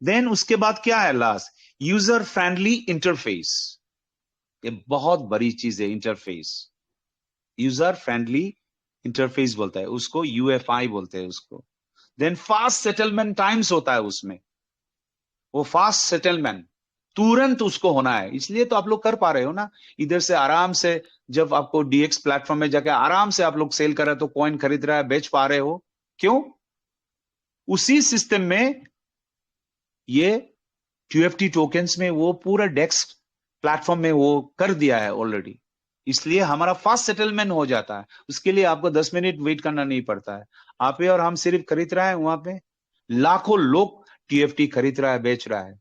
देन उसके बाद क्या है लास्ट? User friendly interface. ये बहुत बड़ी चीज है, इंटरफेस, यूजर फ्रेंडली इंटरफेस बोलता है उसको, यूएफआई बोलते हैं उसको। देन फास्ट सेटलमेंट टाइम्स होता है उसमें, वो फास्ट सेटलमेंट तुरंत उसको होना है, इसलिए तो आप लोग कर पा रहे हो ना। इधर से आराम से, जब आपको डीएक्स प्लेटफॉर्म में जाके आराम से आप लोग सेल कर रहे हो, तो कॉइन खरीद रहा है, बेच पा रहे हो। क्यों? उसी सिस्टम में ये क्यूएफटी टोकन्स में वो पूरा डेक्स प्लेटफॉर्म में वो कर दिया है ऑलरेडी, इसलिए हमारा फास्ट सेटलमेंट हो जाता है। उसके लिए आपको 10 मिनट वेट करना नहीं पड़ता है। आप ही और हम सिर्फ खरीद रहा है, वहां पे लाखों लोग टीएफटी खरीद रहा है, बेच रहा है।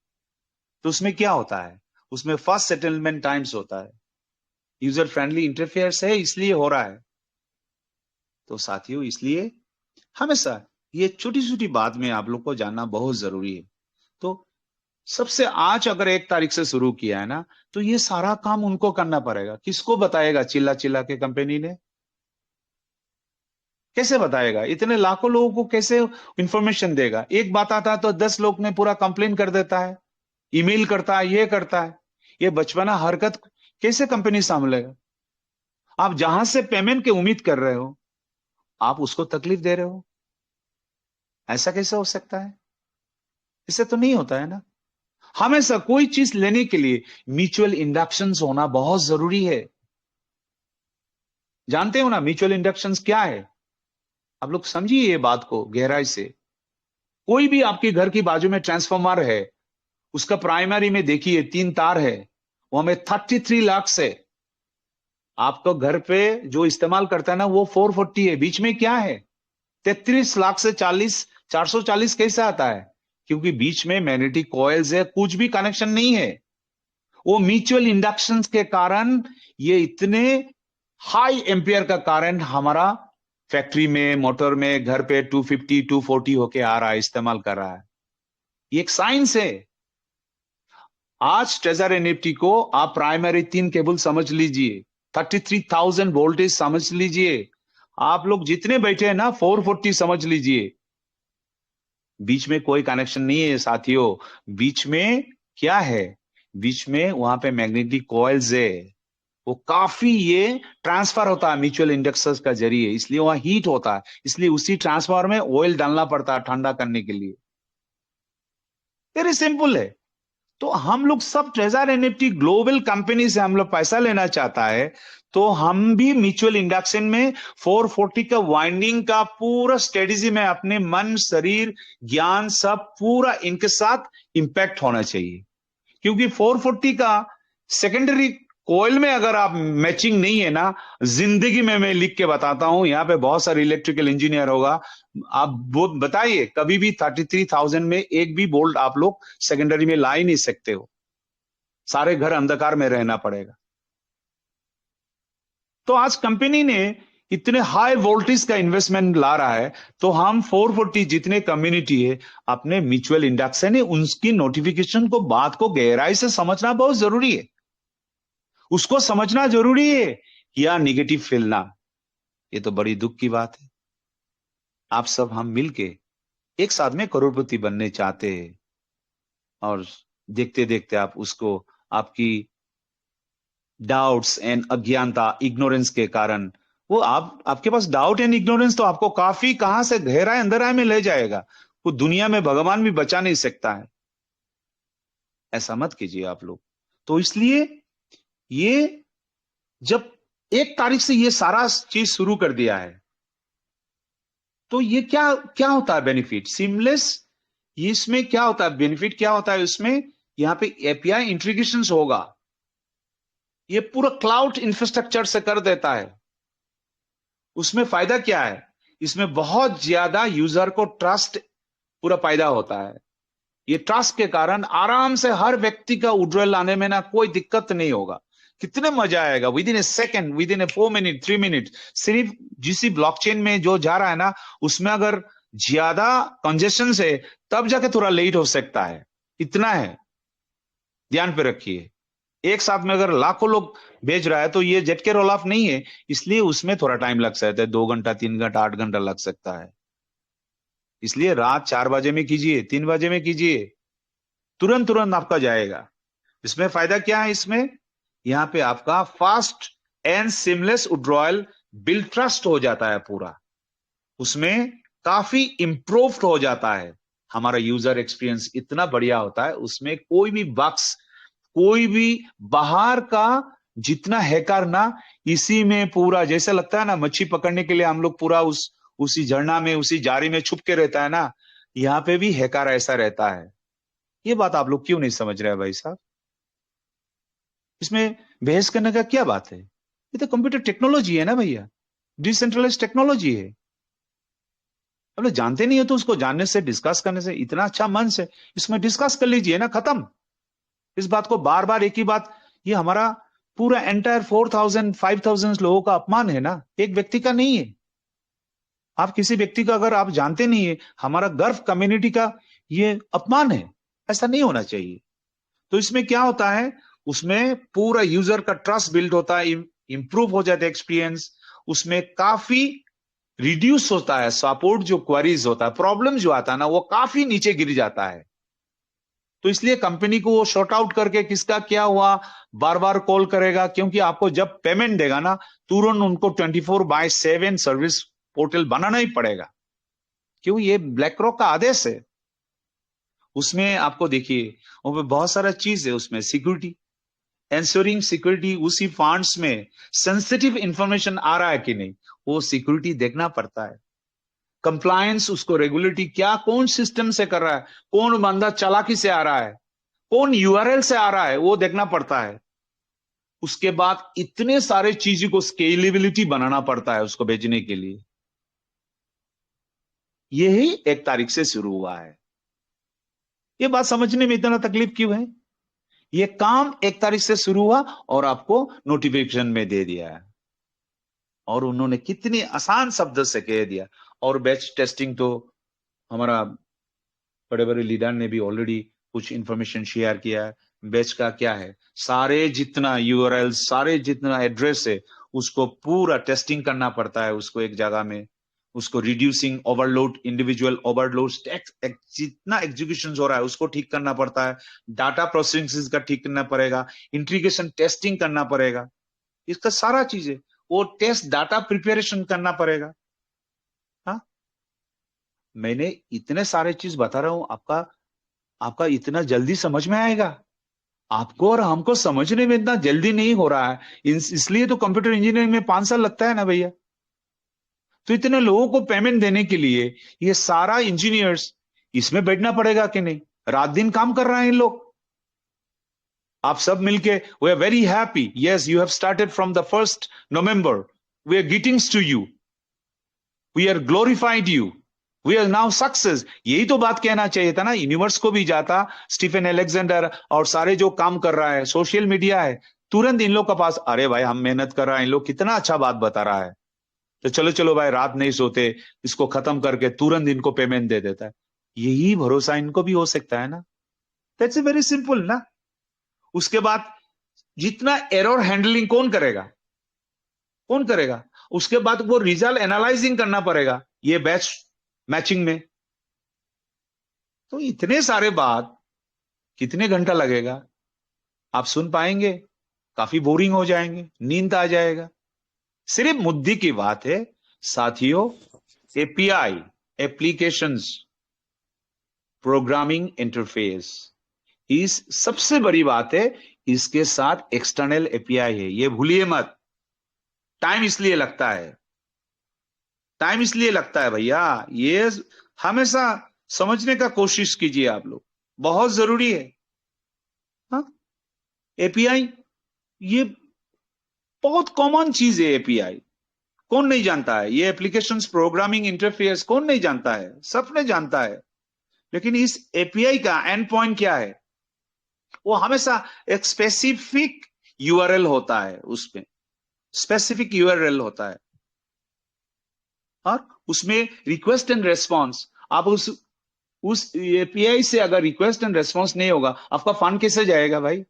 तो उसमें क्या होता है? उसमें फास्ट सेटलमेंट टाइम्स होता है, यूजर फ्रेंडली इंटरफेस है, इसलिए हो रहा है। तो साथियों, इसलिए हमेशा ये छोटी छोटी बात में आप लोग को जानना बहुत जरूरी है। तो सबसे आज अगर 1 तारीख से शुरू किया है ना, तो ये सारा काम उनको करना पड़ेगा। किसको बताएगा चिल्ला चिल्ला के कंपनी ने? कैसे बताएगा? इतने लाखों लोगों को कैसे इंफॉर्मेशन देगा? एक बात आता है तो 10 लोग में पूरा कंप्लेन कर देता है, ईमेल करता है, ये करता है। ये बचपना हरकत कैसे कंपनी संभालेगा? आप जहां से पेमेंट की उम्मीद कर रहे हो, आप उसको तकलीफ दे रहे हो। ऐसा कैसे हो सकता है? इससे तो नहीं होता है ना। हमेशा कोई चीज लेने के लिए म्यूचुअल इंडक्शंस होना बहुत जरूरी है। जानते हो ना म्यूचुअल इंडक्शंस क्या है? आप लोग समझिए ये बात को गहराई से। कोई भी आपके घर की बाजू में ट्रांसफार्मर है, उसका प्राइमरी में देखिए 3 तार है, वो हमें 33 लाख से, आपको घर पे जो इस्तेमाल करता है ना वो 440 है। बीच में क्या है? 33 लाख से 440 कैसे आता है? क्योंकि बीच में मैग्नेटिक कॉइल्स है, कुछ भी कनेक्शन नहीं है। वो म्यूचुअल इंडक्शन के कारण ये इतने हाई एम्पियर का करंट हमारा फैक्ट्री में, मोटर में, घर पे 250 240 होके आ रहा है, इस्तेमाल कर रहा है। ये एक साइंस है। आज ट्रेजर एनएफटी को आप प्राइमरी 3 केबल समझ लीजिए, 33,000 वोल्टेज समझ लीजिए। आप लोग जितने बैठे हैं ना 440 समझ लीजिए। बीच में कोई कनेक्शन नहीं है साथियों। बीच में क्या है? बीच में वहां पे मैग्नेटिक कॉइल्स है, वो काफी ये ट्रांसफर होता है म्यूचुअल इंडक्टर्स का जरिए, इसलिए वहां हीट होता है। इसलिए उसी ट्रांसफार्मर में ऑयल डालना पड़ता है ठंडा करने के लिए। वेरी सिंपल है। तो हम लोग सब ट्रेजर एनएफटी ग्लोबल कंपनी से हम लोग पैसा लेना चाहता है, तो हम भी म्यूचुअल इंडक्शन में 440 का वाइंडिंग का पूरा स्ट्रेटेजी में अपने मन, शरीर, ज्ञान सब पूरा इनके साथ इंपैक्ट होना चाहिए। क्योंकि 440 का सेकेंडरी कोयल में अगर आप मैचिंग नहीं है ना, जिंदगी में मैं लिख के बताता हूं, यहां पे बहुत सारे इलेक्ट्रिकल इंजीनियर होगा, आप वो बताइए कभी भी 33,000 में एक भी बोल्ट आप लोग सेकेंडरी में ला ही नहीं सकते हो। सारे घर अंधकार में रहना पड़ेगा। तो आज कंपनी ने इतने हाई वोल्टेज का इन्वेस्टमेंट ला रहा है, तो हम 440 जितने कम्युनिटी है अपने म्यूचुअल इंडक्शन है, उनकी नोटिफिकेशन को, बात को गहराई से समझना बहुत जरूरी है। उसको समझना जरूरी है या निगेटिव फैलना। ये तो बड़ी दुख की बात है। आप सब हम मिलके एक साथ में करोड़पति बनने चाहते हैं, और देखते देखते आप उसको आपकी डाउट्स एंड अज्ञानता, इग्नोरेंस के कारण वो आपके पास डाउट एंड इग्नोरेंस तो आपको काफी कहां से गहराई अंधेराई में ले जाएगा। वो दुनिया में भगवान भी बचा नहीं सकता है। ऐसा मत कीजिए आप लोग। तो इसलिए ये जब 1 तारीख से ये सारा चीज शुरू कर दिया है, तो ये क्या क्या होता है बेनिफिट? सीमलेस, इसमें क्या होता है बेनिफिट? क्या होता है उसमें? यहां पे एपीआई इंटीग्रेशन होगा। ये पूरा क्लाउड इंफ्रास्ट्रक्चर से कर देता है। उसमें फायदा क्या है? इसमें बहुत ज्यादा यूजर को ट्रस्ट पूरा पैदा होता है। ये ट्रस्ट के कारण आराम से हर व्यक्ति का विड्रॉल लाने में ना कोई दिक्कत नहीं होगा। कितने मजा आएगा, with in A second, with in A 4 minute 3 minute. सिर्फ जिस ब्लॉकचेन में जो जा रहा है ना, उसमें अगर ज्यादा कंजेशन है तब जाके थोड़ा लेट हो सकता है। इतना है, ध्यान पे रखिए। एक साथ में अगर लाखों लोग भेज रहा है तो ये जेट के रोल ऑफ नहीं है, इसलिए उसमें थोड़ा टाइम लग सकता है। 2 घंटा 3 घंटा 8 घंटा लग सकता है। इसलिए रात 4 बजे में कीजिए, 3 बजे में कीजिए, तुरंत तुरंत आपका जाएगा। इसमें फायदा क्या है? इसमें यहां पे आपका fast and seamless withdrawal bill trust हो जाता है पूरा। उसमें काफी इंप्रूव्ड हो जाता है। हमारा यूजर एक्सपीरियंस इतना बढ़िया होता है, उसमें कोई भी बग्स, कोई भी बाहर का जितना हैकर ना, इसी में पूरा जैसे लगता है ना मच्छी पकड़ने के लिए हम लोग पूरा उसी झरना में, उसी जारी में छुप के रहता है ना, यहां पे भी हैकर ऐसा रहता है। ये बात आप लोग क्यों नहीं समझ रहे हैं भाई साहब? इसमें बहस करने का क्या बात है? ये तो कंप्यूटर टेक्नोलॉजी है ना भैया, डिसेंट्रलाइज टेक्नोलॉजी है। अब लोग जानते नहीं हो तो उसको जानने से, डिस्कस करने से इतना अच्छा मन से इसमें डिस्कस कर लीजिए ना, खत्म। इस बात को बार बार एक ही बात, ये हमारा पूरा एंटायर 4,000 5,000 लोगों का अपमान है ना, एक व्यक्ति का नहीं है। आप किसी व्यक्ति का अगर आप जानते नहीं है, हमारा गर्व कम्युनिटी का ये अपमान है। ऐसा नहीं होना चाहिए। तो इसमें क्या होता है, उसमें पूरा यूजर का ट्रस्ट बिल्ड होता है, इंप्रूव हो जाता है एक्सपीरियंस, उसमें काफी रिड्यूस होता है सपोर्ट, जो क्वेरीज होता है, प्रॉब्लम जो आता है ना, वो काफी नीचे गिर जाता है। तो इसलिए कंपनी को वो शॉर्ट आउट करके किसका क्या हुआ बार बार कॉल करेगा, क्योंकि आपको जब पेमेंट देगा ना, तुरंत उनको 24/7 सर्विस पोर्टल बनाना ही पड़ेगा, क्यों, ये ब्लैक रॉक का आदेश है। उसमें आपको देखिए, वो बहुत सारा चीज है उसमें, सिक्योरिटी, एंश्योरिंग सिक्योरिटी, उसी फंड्स में सेंसिटिव इंफॉर्मेशन आ रहा है कि नहीं, वो सिक्योरिटी देखना पड़ता है। कंप्लायंस, उसको रेगुलेटरी क्या कौन सिस्टम से कर रहा है, कौन बंदा चालाकी से आ रहा है, कौन यूआरएल से आ रहा है, वो देखना पड़ता है। उसके बाद इतने सारे चीजों को स्केलेबिलिटी बनाना पड़ता है उसको भेजने के लिए। यही 1 तारीख से शुरू हुआ है। ये बात समझने में इतना तकलीफ क्यों है? ये काम 1 तारीख से शुरू हुआ और आपको नोटिफिकेशन में दे दिया है, और उन्होंने कितनी आसान शब्द से कह दिया। और बैच टेस्टिंग तो हमारा बड़े बड़े लीडर ने भी ऑलरेडी कुछ इंफॉर्मेशन शेयर किया है। बैच का क्या है, सारे जितना यूआरएल, सारे जितना एड्रेस है, उसको पूरा टेस्टिंग करना पड़ता है उसको एक जगह में, उसको रिड्यूसिंग ओवरलोड, इंडिविजुअल ओवरलोड, जितना एग्जीक्यूशन हो रहा है उसको ठीक करना पड़ता है, डाटा प्रोसेसिंग का ठीक करना पड़ेगा, इंटीग्रेशन टेस्टिंग करना पड़ेगा, इसका सारा चीजें, वो टेस्ट डाटा प्रिपरेशन करना पड़ेगा। हाँ, मैंने इतने सारे चीज बता रहा हूं, आपका इतना जल्दी समझ में आएगा? आपको और हमको समझने में इतना जल्दी नहीं हो रहा है, इसलिए तो कंप्यूटर इंजीनियरिंग में 5 साल लगता है ना भैया। तो इतने लोगों को पेमेंट देने के लिए ये सारा इंजीनियर्स इसमें बैठना पड़ेगा कि नहीं? रात दिन काम कर रहे हैं इन लोग। आप सब मिलके, we are very happy, yes you have started from the 1st November, we are greetings to you, we are glorified you, we are now success. यही तो बात कहना चाहिए था ना, यूनिवर्स को भी जाता, स्टीफन अलेक्जेंडर और सारे जो काम कर रहा है, सोशल मीडिया है, तुरंत इन लोग के पास, अरे भाई हम मेहनत कर रहा है, इन लोग कितना अच्छा बात बता रहा है, तो चलो चलो भाई रात नहीं सोते, इसको खत्म करके तुरंत इनको पेमेंट दे देता है। यही भरोसा इनको भी हो सकता है ना? दैट्स ए वेरी सिंपल ना। उसके बाद जितना एरर हैंडलिंग कौन करेगा, कौन करेगा? उसके बाद वो रिजल्ट एनालाइजिंग करना पड़ेगा ये बैच मैचिंग में। तो इतने सारे बात, कितने घंटा लगेगा? आप सुन पाएंगे? काफी बोरिंग हो जाएंगे, नींद आ जाएगा। सिर्फ मुद्दे की बात है साथियों, एपीआई, एप्लीकेशंस प्रोग्रामिंग इंटरफेस, इस सबसे बड़ी बात है, इसके साथ एक्सटर्नल एपीआई है, ये भूलिए मत। टाइम इसलिए लगता है, टाइम इसलिए लगता है भैया, ये हमेशा समझने का कोशिश कीजिए आप लोग, बहुत जरूरी है। हाँ, एपीआई ये बहुत कॉमन चीज है। एपीआई कौन नहीं जानता है? ये एप्लीकेशंस प्रोग्रामिंग इंटरफेस कौन नहीं जानता है? सबने जानता है। लेकिन इस एपीआई का एंड पॉइंट क्या है? वो हमेशा एक स्पेसिफिक यूआरएल होता है, उसमें स्पेसिफिक यूआरएल होता है, और उसमें रिक्वेस्ट एंड रेस्पॉन्स। आप उस एपीआई से अगर रिक्वेस्ट एंड रेस्पॉन्स नहीं होगा, आपका फंड कैसे जाएगा भाई?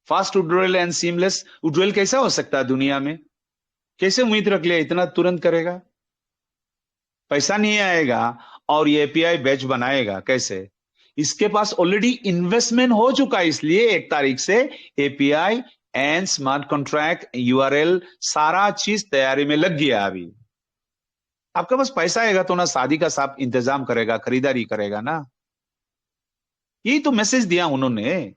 Fast withdrawal and seamless withdrawal कैसा हो सकता है दुनिया में? कैसे उम्मीद रख लिया इतना तुरंत करेगा? पैसा नहीं आएगा, और ये एपीआई बैच बनाएगा कैसे? इसके पास ऑलरेडी इन्वेस्टमेंट हो चुका है, इसलिए 1 तारीख से API and smart contract, URL, सारा चीज तैयारी में लग गया। अभी आपके पास पैसा आएगा तो ना शादी का साथ इंतजाम करेगा, खरीदारी करेगा ना। यही तो मैसेज दिया उन्होंने।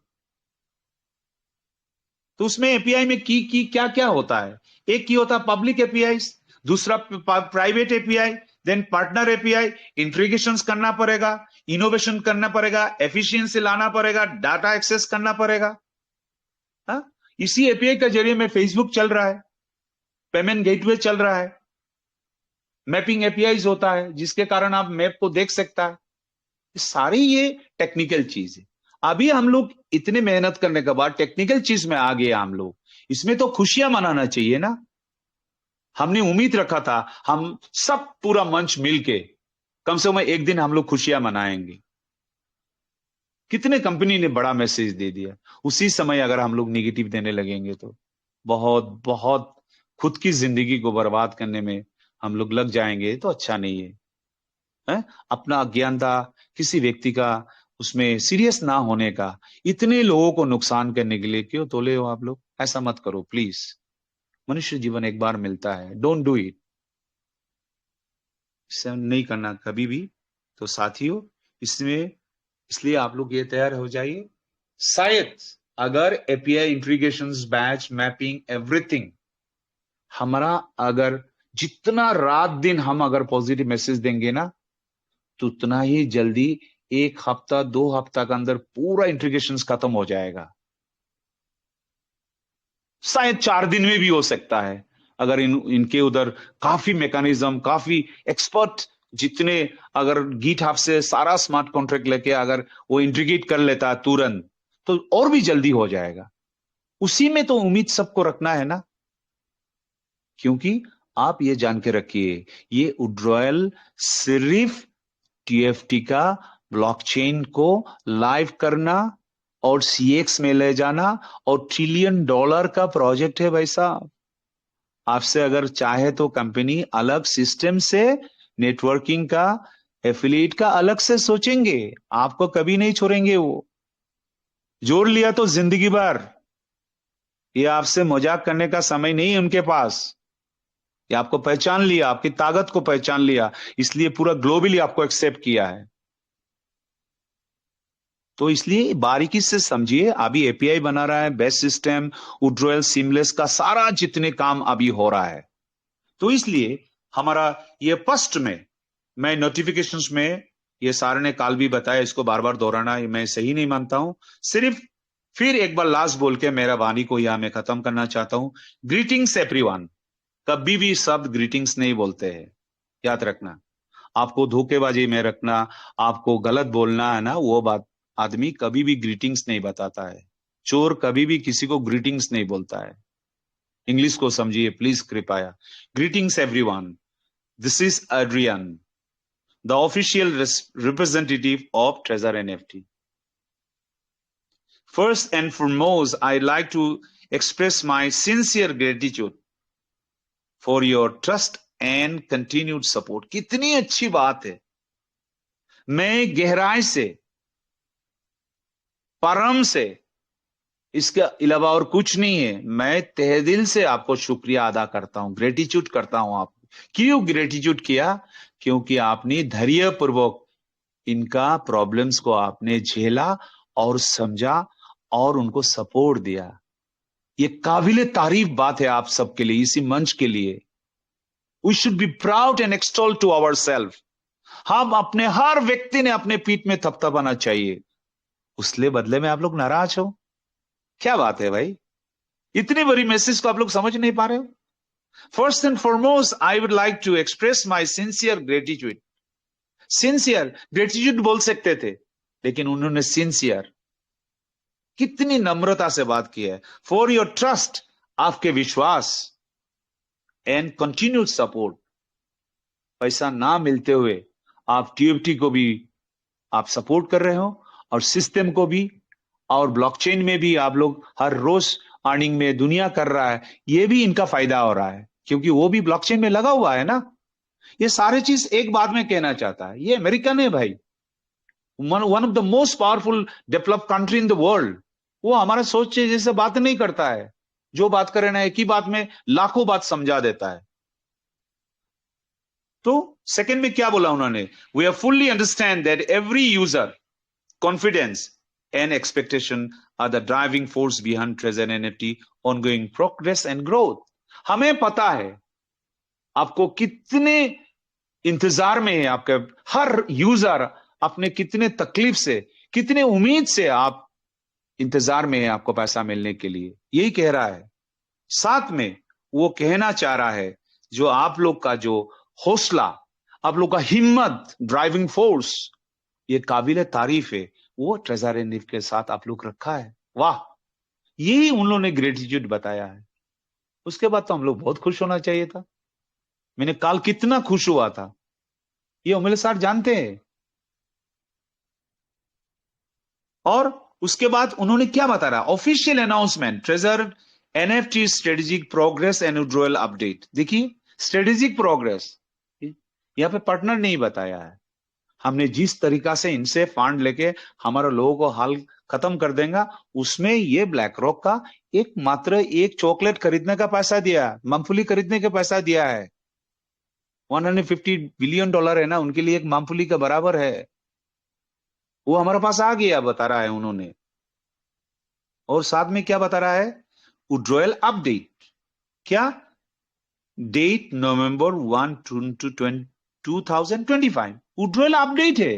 तो उसमें एपीआई में की क्या क्या होता है? एक की होता है पब्लिक एपीआई, दूसरा private API, then partner API. Integrations करना पड़ेगा, इनोवेशन करना पड़ेगा, एफिशिएंसी लाना पड़ेगा, डाटा एक्सेस करना पड़ेगा। हाँ, इसी एपीआई के जरिए में फेसबुक चल रहा है, पेमेंट गेटवे चल रहा है, मैपिंग एपीआई होता है जिसके कारण आप मैप को देख सकता है। सारी ये टेक्निकल चीज है। अभी हम लोग इतने मेहनत करने के बाद टेक्निकल चीज में आ गए हम लोग, इसमें तो खुशियां मनाना चाहिए ना। हमने उम्मीद रखा था हम सब पूरा मंच मिलके कम से कम एक दिन हम लोग खुशियां मनाएंगे। कितने कंपनी ने बड़ा मैसेज दे दिया, उसी समय अगर हम लोग निगेटिव देने लगेंगे तो बहुत बहुत खुद की जिंदगी को बर्बाद करने में हम लोग लग जाएंगे, तो अच्छा नहीं है? अपना अज्ञानता, किसी व्यक्ति का उसमें सीरियस ना होने का, इतने लोगों को नुकसान करने के लिए क्यों तोले हो आप लोग? ऐसा मत करो प्लीज। मनुष्य जीवन एक बार मिलता है, डोंट डू इट, इसे नहीं करना कभी भी। तो साथियों, इसमें इसलिए आप लोग ये तैयार हो जाइए। शायद अगर API integrations, batch mapping, everything हमारा, अगर जितना रात दिन हम अगर पॉजिटिव मैसेज देंगे ना, तो उतना ही जल्दी 1 हफ्ता 2 हफ्ता के अंदर पूरा इंटीग्रेशन खत्म हो जाएगा। शायद 4 दिन में भी हो सकता है, अगर इनके उधर काफी मैकेनिज्म, काफी एक्सपर्ट जितने, अगर गिट हब से सारा स्मार्ट कॉन्ट्रैक्ट लेके अगर वो इंटीग्रेट कर लेता है तुरंत, तो और भी जल्दी हो जाएगा। उसी में तो उम्मीद सबको रखना है ना, क्योंकि आप ये जान के रखिए, ये विड्रॉयल सिर्फ टीएफटी का ब्लॉकचेन को लाइव करना और सीएक्स में ले जाना और $1 ट्रिलियन का प्रोजेक्ट है भाई साहब। आपसे अगर चाहे तो कंपनी अलग सिस्टम से नेटवर्किंग का, एफिलिएट का अलग से सोचेंगे, आपको कभी नहीं छोड़ेंगे। वो जोड़ लिया तो जिंदगी भर। ये आपसे मजाक करने का समय नहीं है उनके पास। ये आपको पहचान लिया, आपकी ताकत को पहचान लिया, इसलिए पूरा ग्लोबली आपको एक्सेप्ट किया है। तो इसलिए बारीकी से समझिए, अभी एपीआई बना रहा है, बेस्ट सिस्टम, विड्रॉयल, सीमलेस का सारा जितने काम अभी हो रहा है। तो इसलिए हमारा ये फर्स्ट में, मैं नोटिफिकेशंस में ये सारे ने काल भी बताया, इसको बार बार दोहराना मैं सही नहीं मानता हूं। सिर्फ फिर एक बार लास्ट बोल के मेरा वाणी को यहां मैं खत्म करना चाहता हूं। Greetings everyone. कभी भी शब्द ग्रीटिंग्स नहीं बोलते हैं, याद रखना। आपको धोखेबाजी में रखना, आपको गलत बोलना है ना, वो बात आदमी कभी भी ग्रीटिंग्स नहीं बताता है। चोर कभी भी किसी को ग्रीटिंग्स नहीं बोलता है। इंग्लिश को समझिए प्लीज कृपया। Greetings everyone, this is Adrian, the official representative of Treasure NFT. First and foremost, I like to express my sincere gratitude for your trust and continued support. कितनी अच्छी बात है। मैं गहराई से, परम से, इसके अलावा और कुछ नहीं है, मैं तहे दिल से आपको शुक्रिया अदा करता हूं, ग्रेटिट्यूड करता हूं। आप क्यों ग्रेटिट्यूड किया? क्योंकि आपने धैर्य पूर्वक इनका प्रॉब्लम्स को आपने झेला और समझा और उनको सपोर्ट दिया। ये काबिले तारीफ बात है आप सबके लिए, इसी मंच के लिए। We should be proud and extol to our self. हम अपने, हर व्यक्ति ने अपने पीठ में थपथपाना चाहिए। उसले बदले में आप लोग नाराज हो, क्या बात है भाई? इतनी बड़ी मैसेज को आप लोग समझ नहीं पा रहे हो? First and foremost, I would like to express my sincere gratitude. Sincere gratitude बोल सकते थे, लेकिन उन्होंने सिंसियर, कितनी नम्रता से बात की है। फॉर योर ट्रस्ट, आपके विश्वास, एंड कंटिन्यूड सपोर्ट। पैसा ना मिलते हुए आप टीएफटी को भी आप सपोर्ट कर रहे हो, और सिस्टम को भी, और ब्लॉकचेन में भी आप लोग हर रोज अर्निंग में दुनिया कर रहा है, ये भी इनका फायदा हो रहा है, क्योंकि वो भी ब्लॉकचेन में लगा हुआ है ना। ये सारे चीज एक बात में कहना चाहता है, ये अमेरिकन है भाई, one of the most powerful developed country in the world. वो हमारा सोच जैसे बात नहीं करता है, जो बात करे ना एक ही बात में लाखों बात समझा देता है। तो सेकंड में क्या बोला उन्होंने? We are fully understand that every user confidence and expectation are the driving force behind Trezor NFT ongoing progress and growth. हमें पता है आपको कितने इंतजार में है, आपके हर यूजर अपने कितने तकलीफ से, कितने उम्मीद से आप इंतजार में है आपको पैसा मिलने के लिए, यही कह रहा है। साथ में वो कहना चाह रहा है, जो आप लोग का जो हौसला, आप लोग का हिम्मत, ड्राइविंग फोर्स, ये काबिल तारीफ है, वो ट्रेजर एनएफटी के साथ आप लोग रखा है। वाह, यही उन लोगों ने ग्रेटिट्यूड बताया है। उसके बाद तो हम लोग बहुत खुश होना चाहिए था। मैंने कल कितना खुश हुआ था, ये उमले सर जानते हैं। और उसके बाद उन्होंने क्या बता रहा, official announcement, treasure NFT strategic progress and withdrawal update. देखिए स्ट्रेटेजिक प्रोग्रेस, यहां पे पार्टनर नहीं बताया है। हमने जिस तरीका से इनसे फंड लेके हमारे लोगों को हाल खत्म कर देगा, उसमें ये ब्लैक रॉक का एक मात्र एक चॉकलेट खरीदने का पैसा दिया, मूंगफली खरीदने का पैसा दिया है। $150 बिलियन है ना, उनके लिए एक मूंगफली का बराबर है। वो हमारे पास आ गया, बता रहा है उन्होंने। और साथ में क्या बता रहा है, विड्रॉयल अपडेट, क्या डेट नवंबर 1 2025 विड्रॉयल अपडेट है।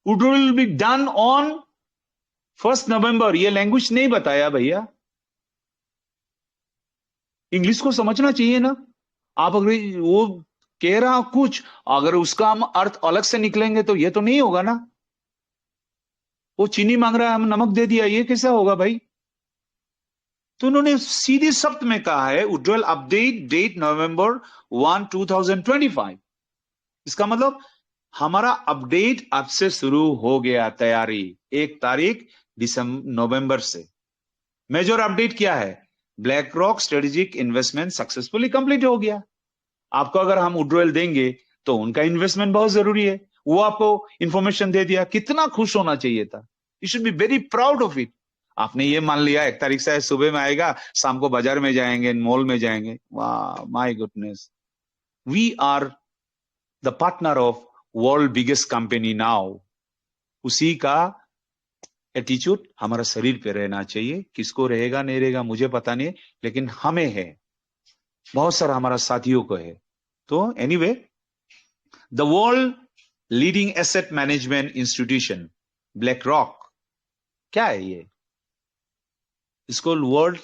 Withdrawal will be done on 1 नवंबर। ये लैंग्वेज नहीं बताया भैया, इंग्लिश को समझना चाहिए ना। आप अगर वो कह रहा कुछ, अगर उसका हम अर्थ अलग से निकलेंगे तो ये तो नहीं होगा ना। वो चीनी मांग रहा है, हम नमक दे दिया, ये कैसा होगा भाई। तो उन्होंने सीधे शब्द में कहा है विड्रॉयल अपडेट डेट नवंबर 1 2025। इसका मतलब हमारा अपडेट अब से शुरू हो गया, तैयारी 1 तारीख नवंबर से। मेजर अपडेट क्या है, black rock strategic investment successfully complete हो गया। आपको अगर हम विड्रॉयल देंगे तो उनका इन्वेस्टमेंट बहुत जरूरी है, वो आपको इंफॉर्मेशन दे दिया, कितना खुश होना चाहिए था। You should be very proud of it. आपने ये मान लिया 1 तारीख से सुबह में आएगा, शाम को बाजार में जाएंगे, मॉल में जाएंगे। वाह my goodness, we are the partner of world biggest company now. उसी का एटीट्यूड हमारा शरीर पे रहना चाहिए। किसको रहेगा नहीं रहेगा मुझे पता नहीं, लेकिन हमें है, बहुत सारा हमारा साथियों को है। तो anyway, the world leading asset management institution black rock, क्या है ये, इसको world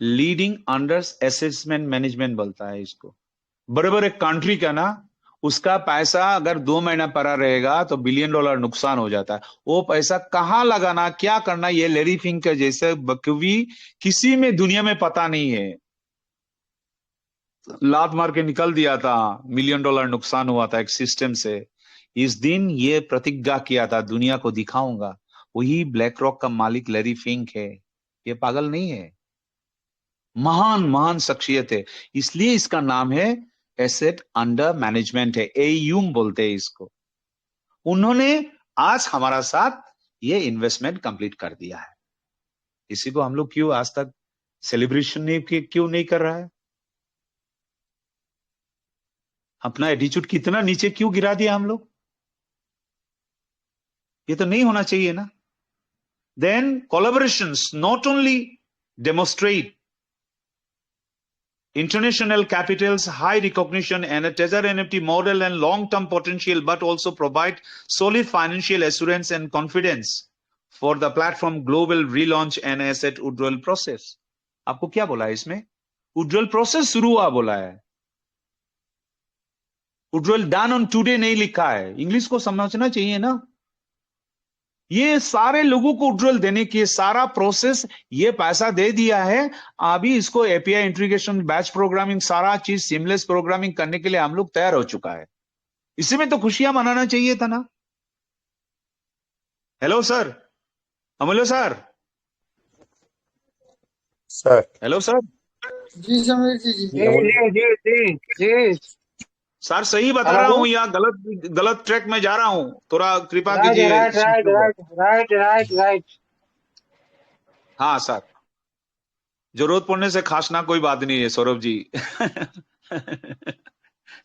leading under assessment management बोलता है इसको। बड़े एक कंट्री का ना, उसका पैसा अगर 2 महीना पड़ा रहेगा तो $1 बिलियन नुकसान हो जाता है। वो पैसा कहां लगाना, क्या करना, ये लेरी फिंक के जैसे बकवी किसी में दुनिया में पता नहीं है। लात मार के निकल दिया था, $1 मिलियन नुकसान हुआ था एक सिस्टम से। इस दिन ये प्रतिज्ञा किया था, दुनिया को दिखाऊंगा। वही ब्लैक रॉक का मालिक लेरी फिंक है, ये पागल नहीं है, महान महान शख्सियत है। इसलिए इसका नाम है एसेट अंडर मैनेजमेंट है, एयूम बोलते हैं इसको। उन्होंने आज हमारा साथ ये इन्वेस्टमेंट कंप्लीट कर दिया है। इसी को हम लोग क्यों आज तक सेलिब्रेशन नहीं क्यों नहीं कर रहा है, अपना एटीट्यूड कितना नीचे क्यों गिरा दिया हम लोग, ये तो नहीं होना चाहिए ना। Then collaborations not only demonstrate international capital's high recognition and a Tether NFT model and long-term potential, but also provide solid financial assurance and confidence for the platform global relaunch and asset withdrawal process। आपको क्या बोला है इसमें, withdrawal process शुरू हुआ बोला है, withdrawal done on today नहीं लिखा है। इंग्लिश को समझना चाहिए ना। ये सारे लोगों को विड्रॉल देने की सारा प्रोसेस, ये पैसा दे दिया है। अभी इसको एपीआई इंटीग्रेशन, बैच प्रोग्रामिंग, सारा चीज सीमलेस प्रोग्रामिंग करने के लिए हम लोग तैयार हो चुका है। इसी में तो खुशियां मनाना चाहिए था ना। Hello sir, Amulya sir. Sir. Hello sir. जी समीर जी। जी जी जी जी सर सही बता रहा हूं या गलत ट्रैक में जा रहा हूं, थोड़ा कृपा राइट कीजिए। Right right right right right. हाँ सर, जरूरत पड़ने से खासना कोई बात नहीं है सौरभ जी।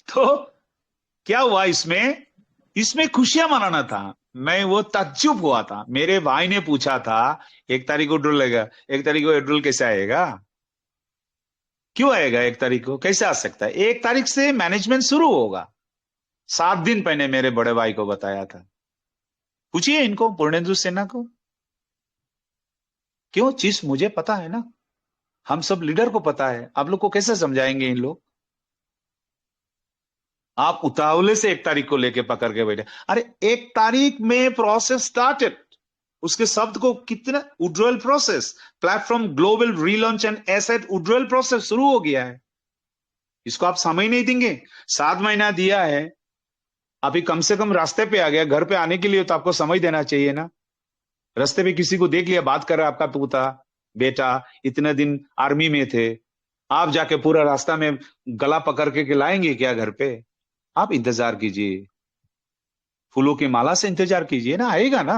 तो क्या हुआ इसमें खुशियां मनाना था। मैं वो ताज्जुब हुआ था, मेरे भाई ने पूछा था 1 तारीख को ड्रिल लेगा, 1 तारीख को ड्रिल कैसे आएगा, क्यों आएगा 1 तारीख को, कैसे आ सकता है। 1 तारीख से मैनेजमेंट शुरू होगा। 7 दिन पहले मेरे बड़े भाई को बताया था, पूछिए इनको, पूर्णेंदु सिन्हा को। क्यों, चीज मुझे पता है ना, हम सब लीडर को पता है, आप लोग को कैसे समझाएंगे इन लोग। आप उतावले से 1 तारीख को लेके पकड़ के बैठे। अरे 1 तारीख में प्रोसेस स्टार्टेड, उसके शब्द को कितना, withdrawal process, platform global relaunch and asset withdrawal process शुरू हो गया है। इसको आप समय नहीं देंगे, 7 महीना दिया है, अभी कम से कम रास्ते पे आ गया, घर पे आने के लिए तो आपको समय देना चाहिए ना। रास्ते पे किसी को देख लिया, बात कर रहा है आपका पोता बेटा, इतने दिन आर्मी में थे, आप जाके पूरा रास्ता में गला पकड़ के लाएंगे क्या घर पे? आप इंतजार कीजिए, फूलों की माला से इंतजार कीजिए ना, आएगा ना।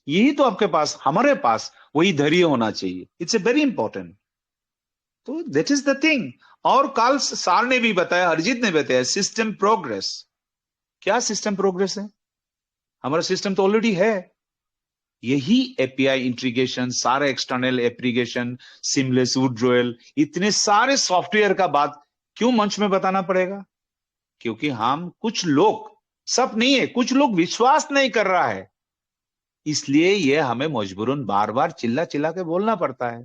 यही तो आपके पास, हमारे पास वही धैर्य होना चाहिए। It's a very important. तो दैट इज द थिंग। और कल सार ने भी बताया, अरिजीत ने बताया, सिस्टम प्रोग्रेस। क्या सिस्टम प्रोग्रेस है? हमारा सिस्टम तो ऑलरेडी है। यही एपीआई इंटीग्रेशन, सारे एक्सटर्नल एप्लीकेशन, सिमलेस विड्रॉयल, इतने सारे सॉफ्टवेयर का बात क्यों मंच में बताना पड़ेगा? क्योंकि हम कुछ लोग, सब नहीं है, कुछ लोग विश्वास नहीं कर रहा है, इसलिए ये हमें मजबूरन बार बार चिल्ला चिल्ला के बोलना पड़ता है।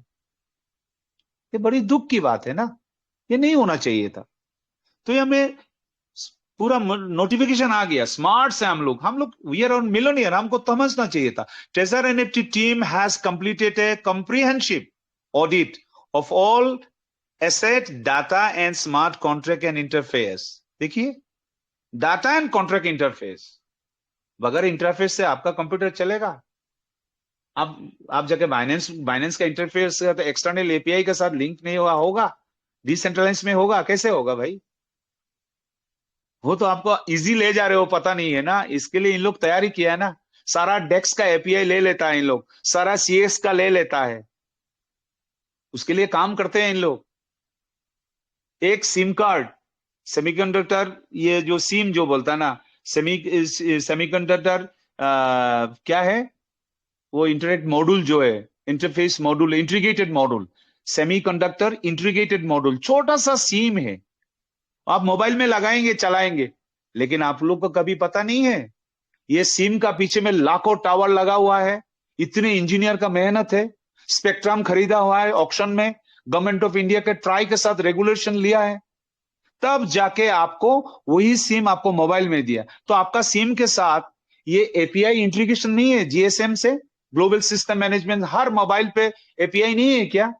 ये बड़ी दुख की बात है ना, ये नहीं होना चाहिए था। तो ये हमें पूरा नोटिफिकेशन आ गया, स्मार्ट से हम लोग वी आर ऑन मिलियनियर, हमको समझना चाहिए था। Treasure NFT team has completed A comprehensive audit of all asset, data and smart contract and interface. देखिए, डाटा एंड कॉन्ट्रैक्ट इंटरफेस, बगैर इंटरफेस से आपका कंप्यूटर चलेगा? आप जाके बाइनेंस का इंटरफेस तो एक्सटर्नल एपीआई के साथ लिंक नहीं होगा, डिसेंट्रलाइज में होगा, कैसे होगा भाई? वो तो आपको इजी ले जा रहे हो, पता नहीं है ना। इसके लिए इन लोग तैयारी किया है ना, सारा डेक्स का एपीआई ले लेता है इन लोग, सारा सीएस का ले लेता है, उसके लिए काम करते हैं इन लोग। एक सिम कार्ड, सेमीकंडक्टर, ये जो सिम जो बोलता है ना, सेमीकंडक्टर क्या है वो, इंटरनेट मॉड्यूल जो है, interface module, integrated module, semiconductor integrated module, छोटा सा सिम है, आप मोबाइल में लगाएंगे चलाएंगे। लेकिन आप लोग को कभी पता नहीं है, ये सिम का पीछे में लाखों टावर लगा हुआ है, इतने इंजीनियर का मेहनत है, स्पेक्ट्रम खरीदा हुआ है ऑक्शन में, गवर्नमेंट ऑफ इंडिया के ट्राई के साथ रेगुलेशन लिया है, तब जाके आपको वही सिम आपको मोबाइल में दिया। तो आपका सिम के साथ ये एपीआई इंटीग्रेशन नहीं है जीएसएम से, ग्लोबल सिस्टम मैनेजमेंट, हर मोबाइल पे एपीआई नहीं है क्या?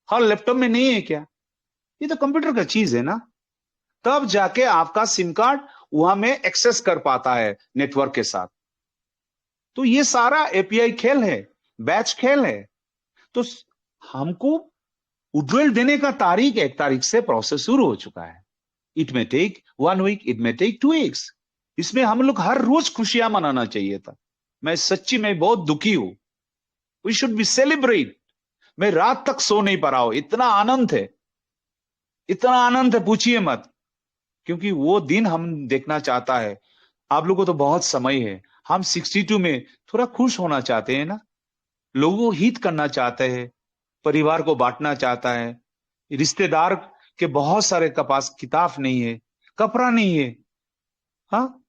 हर लैपटॉप में नहीं है क्या? ये तो कंप्यूटर का चीज है ना। तब जाके आपका सिम कार्ड वहां में एक्सेस कर पाता है नेटवर्क के साथ। तो ये सारा एपीआई खेल है, बैच खेल है। तो हमको विड्रॉल देने का तारीख 1 तारीख से प्रोसेस शुरू हो चुका है। इट में टेक 1 वीक, इट में टेक 2 वीक्स। इसमें हम लोग हर रोज खुशियां मनाना चाहिए था। मैं सच्ची में बहुत दुखी हूं। We should be celebrate. मैं रात तक सो नहीं पा रहा हूं, इतना आनंद है, इतना आनंद है, पूछिए मत। क्योंकि वो दिन हम देखना चाहता है। आप लोगों को तो बहुत समय है, हम 62 में थोड़ा खुश होना चाहते हैं ना, लोगों को हित करना चाहते हैं, परिवार को बांटना चाहता है, रिश्तेदार के बहुत सारे के पास किताब नहीं है, कपड़ा नहीं है, हाँ,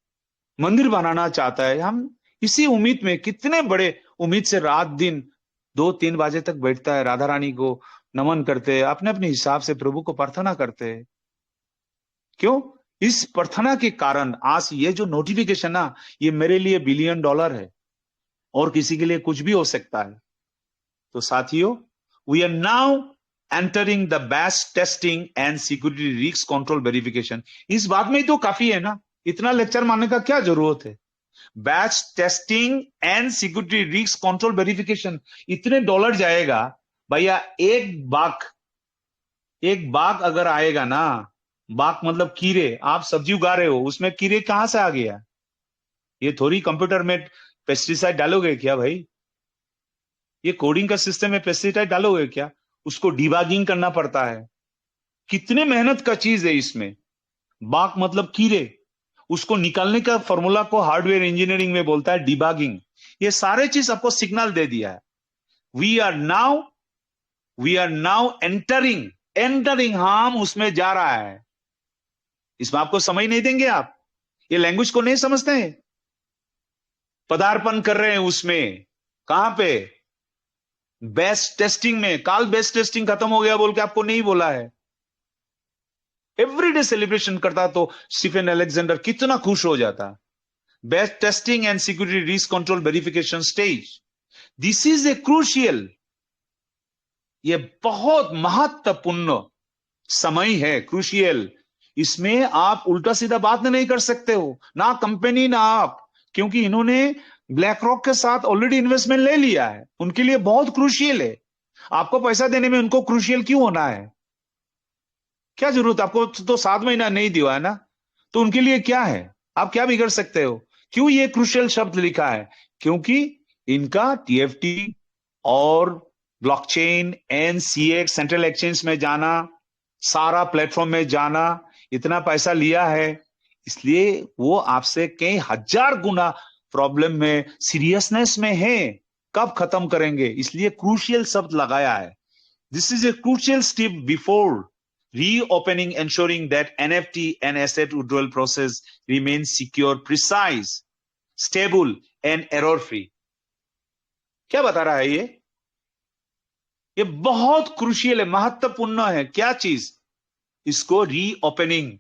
मंदिर बनाना चाहता है। हम इसी उम्मीद में, कितने बड़े उम्मीद से रात दिन 2-3 बजे तक बैठता है, राधा रानी को नमन करते हैं, अपने अपने हिसाब से प्रभु को प्रार्थना करते हैं। क्यों? इस प्रार्थना के कारण आज ये जो नोटिफिकेशन ना, ये मेरे लिए $1 बिलियन है, और किसी के लिए कुछ भी हो सकता है। तो साथियों, we are now entering the batch testing and security risk control verification. इस बात में ही तो काफी है ना, इतना लेक्चर मारने का क्या जरूरत है? Batch testing and security risk control verification, इतने डॉलर जाएगा भैया। एक बाग अगर आएगा ना, बाग मतलब कीड़े, आप सब्जी उगा रहे हो, उसमें कीड़े कहां से आ गया? ये थोड़ी कंप्यूटर में पेस्टिसाइड डालोगे क्या भाई? ये कोडिंग का सिस्टम में पेस्टिसाइड डालोगे क्या? उसको डिबगिंग करना पड़ता है, कितने मेहनत का चीज है इसमें। बाग मतलब कीड़े, उसको निकालने का फॉर्मूला को हार्डवेयर इंजीनियरिंग में बोलता है डिबगिंग। ये सारे चीज आपको सिग्नल दे दिया है। वी आर नाउ एंटरिंग, हम उसमें जा रहा है। इसमें आपको समझ नहीं देंगे, आप ये लैंग्वेज को नहीं समझते हैं, पदार्पण कर रहे हैं उसमें। कहां पे? बेस्ट टेस्टिंग में। काल बेस्ट टेस्टिंग खत्म हो गया बोल के आपको नहीं बोला है। एवरीडे सेलिब्रेशन करता तो स्टीफन अलेक्जेंडर कितना खुश हो जाता। Best testing and security risk control verification stage, this is a crucial, ये बहुत महत्वपूर्ण समय है, क्रूशियल। इसमें आप उल्टा सीधा बात नहीं कर सकते हो, ना कंपनी ना आप, क्योंकि इन्होंने ब्लैक रॉक के साथ ऑलरेडी इन्वेस्टमेंट ले लिया है। उनके लिए बहुत क्रूशियल है। आपको पैसा देने में उनको क्रूशियल क्यों होना है? क्या जरूरत? आपको तो 7 महीना नहीं दिया है ना, तो उनके लिए क्या है? आप क्या बिगड़ सकते हो? क्यों ये क्रूशियल शब्द लिखा है? क्योंकि इनका टीएफटी और ब्लॉकचेन, एनसीएक्स, सेंट्रल एक्सचेंज में जाना, सारा प्लेटफॉर्म में जाना, इतना पैसा लिया है, इसलिए वो आपसे कई हजार गुना प्रॉब्लम में, सीरियसनेस में है। कब खत्म करेंगे? इसलिए क्रूशियल शब्द लगाया है। This is a crucial step before reopening, ensuring that NFT and asset withdrawal process remains secure, precise, stable and error free. क्या बता रहा है ये बहुत क्रूशियल है, महत्वपूर्ण है। क्या चीज? इसको रीओपनिंग,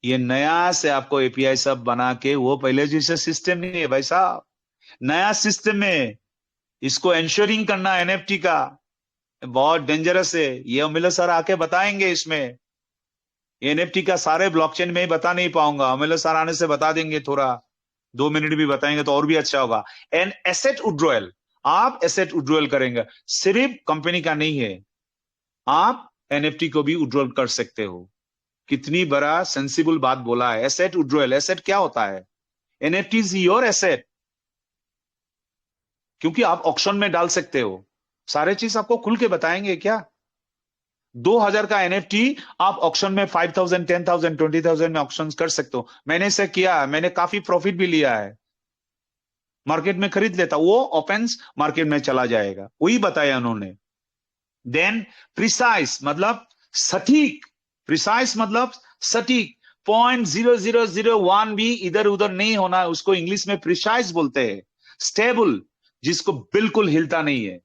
ये नया से आपको एपीआई सब बना के, वो पहले जैसे सिस्टम नहीं है भाई साहब, नया सिस्टम में इसको एंश्योरिंग करना एनएफटी का बहुत डेंजरस है। ये अमिल सर आके बताएंगे। इसमें एनएफटी का सारे ब्लॉकचेन में ही बता नहीं पाऊंगा, अमिल सर आने से बता देंगे, थोड़ा 2 मिनट भी बताएंगे तो और भी अच्छा होगा। एंड एसेट विड्रॉयल, आप एसेट विड्रॉयल करेंगे, सिर्फ कंपनी का नहीं है, आप एनएफटी को भी विड्रॉल कर सकते हो। कितनी बड़ा सेंसिबल बात बोला है। एसेट विड्रॉयल, एसेट क्या होता है? एनएफटी इज योर एसेट, क्योंकि आप ऑक्शन में डाल सकते हो। सारे चीज आपको खुल के बताएंगे। क्या 2000 का एनएफटी आप ऑक्शन में 5000, 10,000, 20,000 में ऑक्शन कर सकते हो। मैंने इसे किया, मैंने काफी प्रॉफिट भी लिया है। मार्केट में खरीद लेता, वो ओपन मार्केट में चला जाएगा, वही बताया उन्होंने। देन प्रिसाइज मतलब सटीक, प्रिसाइज मतलब सटीक, 0.0001 भी इधर उधर नहीं होना, उसको इंग्लिश में प्रिसाइज बोलते हैं। स्टेबल, जिसको बिल्कुल हिलता नहीं है,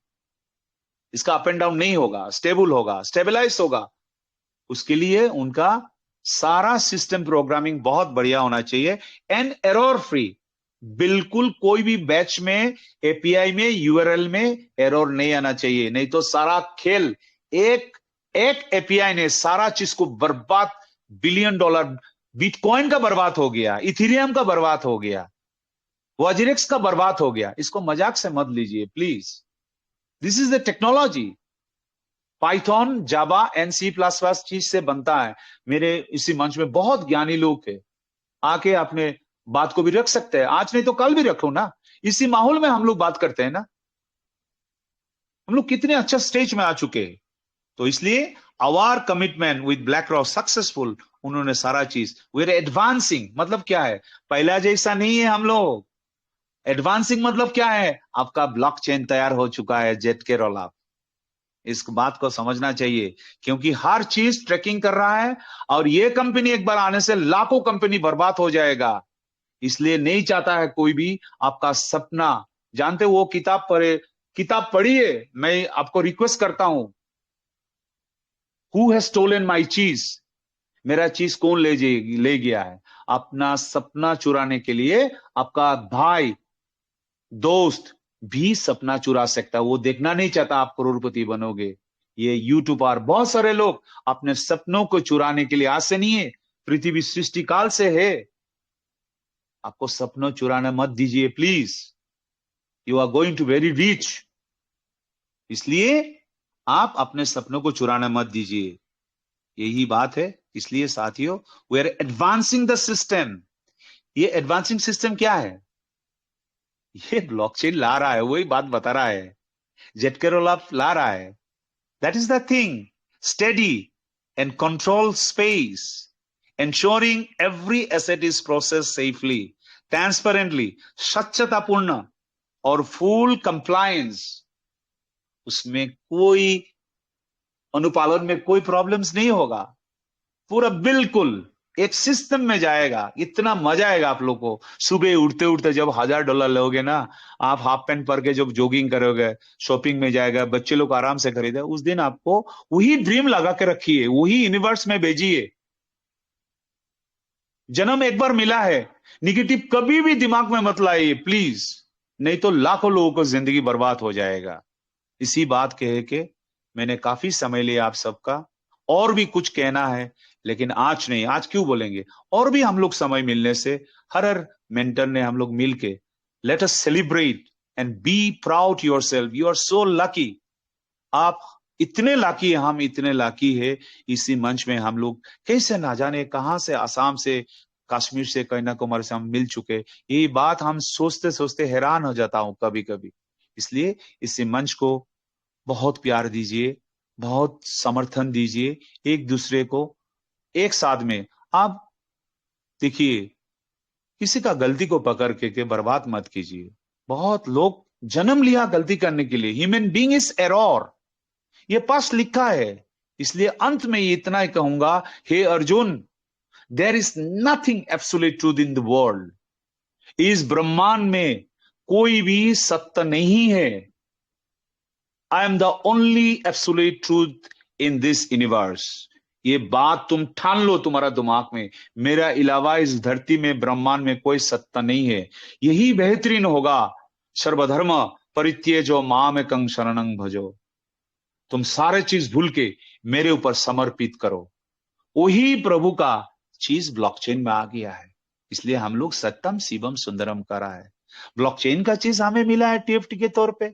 इसका अप एंड डाउन नहीं होगा, स्टेबल होगा, स्टेबलाइज होगा। उसके लिए उनका सारा सिस्टम प्रोग्रामिंग बहुत बढ़िया होना चाहिए। एंड एरर फ्री, बिल्कुल कोई भी बैच में, एपीआई में, यूआरएल में एरर नहीं आना चाहिए, नहीं तो सारा खेल, एक एपीआई ने सारा चीज को बर्बाद, $1 बिलियन बिटकॉइन का बर्बाद हो गया, इथेरियम का बर्बाद हो गया, वॉजिरेक्स का बर्बाद हो गया। इसको मजाक से मत लीजिए please. This is the technology. Python, Java and C++ चीज से बनता है। मेरे इसी मंच में बहुत ज्ञानी लोग हैं, आके अपने बात को भी रख सकते हैं, आज नहीं तो कल भी रखो ना। इसी माहौल में हम लोग बात करते हैं ना, हम लोग कितने अच्छा स्टेज में आ चुके हैं। तो इसलिए our commitment with BlackRock successful, उन्होंने सारा चीज, वी आर एडवांसिंग, मतलब क्या है? पहला जैसा नहीं है हम लोग। एडवांसिंग मतलब क्या है? आपका ब्लॉकचेन तैयार हो चुका है, जेटके रोलअप। इस बात को समझना चाहिए, क्योंकि हर चीज ट्रैकिंग कर रहा है, और ये कंपनी एक बार आने से लाखों कंपनी बर्बाद हो जाएगा। इसलिए नहीं चाहता है कोई भी आपका सपना, जानते वो किताब पढ़िए। मैं आपको रिक्वेस्ट करता हूं, हु हैज स्टोलन माई चीज, मेरा चीज कौन ले गया है? अपना सपना चुराने के लिए आपका भाई, दोस्त भी सपना चुरा सकता है। वो देखना नहीं चाहता आप करोड़पति बनोगे। ये यूट्यूब पर बहुत सारे लोग अपने सपनों को चुराने के लिए, आज से नहीं है, पृथ्वी सृष्टि काल से है। आपको सपनों चुराना मत दीजिए please, you are going to very rich. इसलिए आप अपने सपनों को चुराना मत दीजिए, यही बात है। इसलिए साथियों, we are advancing the system. ये एडवांसिंग सिस्टम क्या है? ये ब्लॉकचेन ला रहा है, वही बात बता रहा है, जेटके रोलअप ला रहा है। That is the thing, steady and control space, ensuring every asset is processed safely, transparently, सच्चतापूर्ण और फुल कंप्लायंस। उसमें कोई अनुपालन में कोई प्रॉब्लम्स नहीं होगा, पूरा बिल्कुल एक सिस्टम में जाएगा। इतना मजा आएगा आप लोग को। सुबह उठते उठते जब $1000 लोगे ना, आप हाफ पैंट पहन के जब जॉगिंग करोगे, शॉपिंग में जाएगा, बच्चे लोग आराम से खरीदे, उस दिन आपको वही ड्रीम लगा के रखिए, वही यूनिवर्स में भेजिए। जन्म एक बार मिला है, निगेटिव कभी भी दिमाग में मत लाइए प्लीज, नहीं तो लाखों लोगों को जिंदगी बर्बाद हो जाएगा। इसी बात कह के मैंने काफी समय लिया आप सबका, और भी कुछ कहना है, लेकिन आज नहीं। आज क्यों बोलेंगे? और भी हम लोग समय मिलने से हर मेंटर ने हम लोग मिलके let us celebrate and be proud yourself. You are so lucky. आप इतने लाकी, हम इतने लाकी है। इसी मंच में हम लोग कैसे ना जाने कहां से, आसाम से, कश्मीर से, कन्याकुमारी से हम मिल चुके। ये बात हम सोचते सोचते हैरान हो जाता हूं कभी कभी। इसलिए इसी मंच को बहुत प्यार दीजिए, बहुत समर्थन दीजिए एक दूसरे को। एक साथ में आप देखिए, किसी का गलती को पकड़ के बर्बाद मत कीजिए। बहुत लोग जन्म लिया गलती करने के लिए। ह्यूमन बीइंग इज एरर, ये पास लिखा है। इसलिए अंत में ये इतना ही कहूंगा, हे Arjun, there is nothing absolute truth in the world. इस ब्रह्मांड में कोई भी सत्य नहीं है। I am the only absolute truth in this universe. ये बात तुम ठान लो तुम्हारा दिमाग में, मेरा अलावा इस धरती में, ब्रह्मांड में कोई सत्ता नहीं है। यही बेहतरीन होगा। सर्वधर्म परित्यजो मामेकं शरणं भजो। तुम सारे चीज भूल के मेरे ऊपर समर्पित करो। वही प्रभु का चीज ब्लॉकचेन में आ गया है। इसलिए हम लोग सत्यम शिवम सुंदरम करा है। ब्लॉकचेन का चीज हमें मिला है टीएफटी के तौर पे।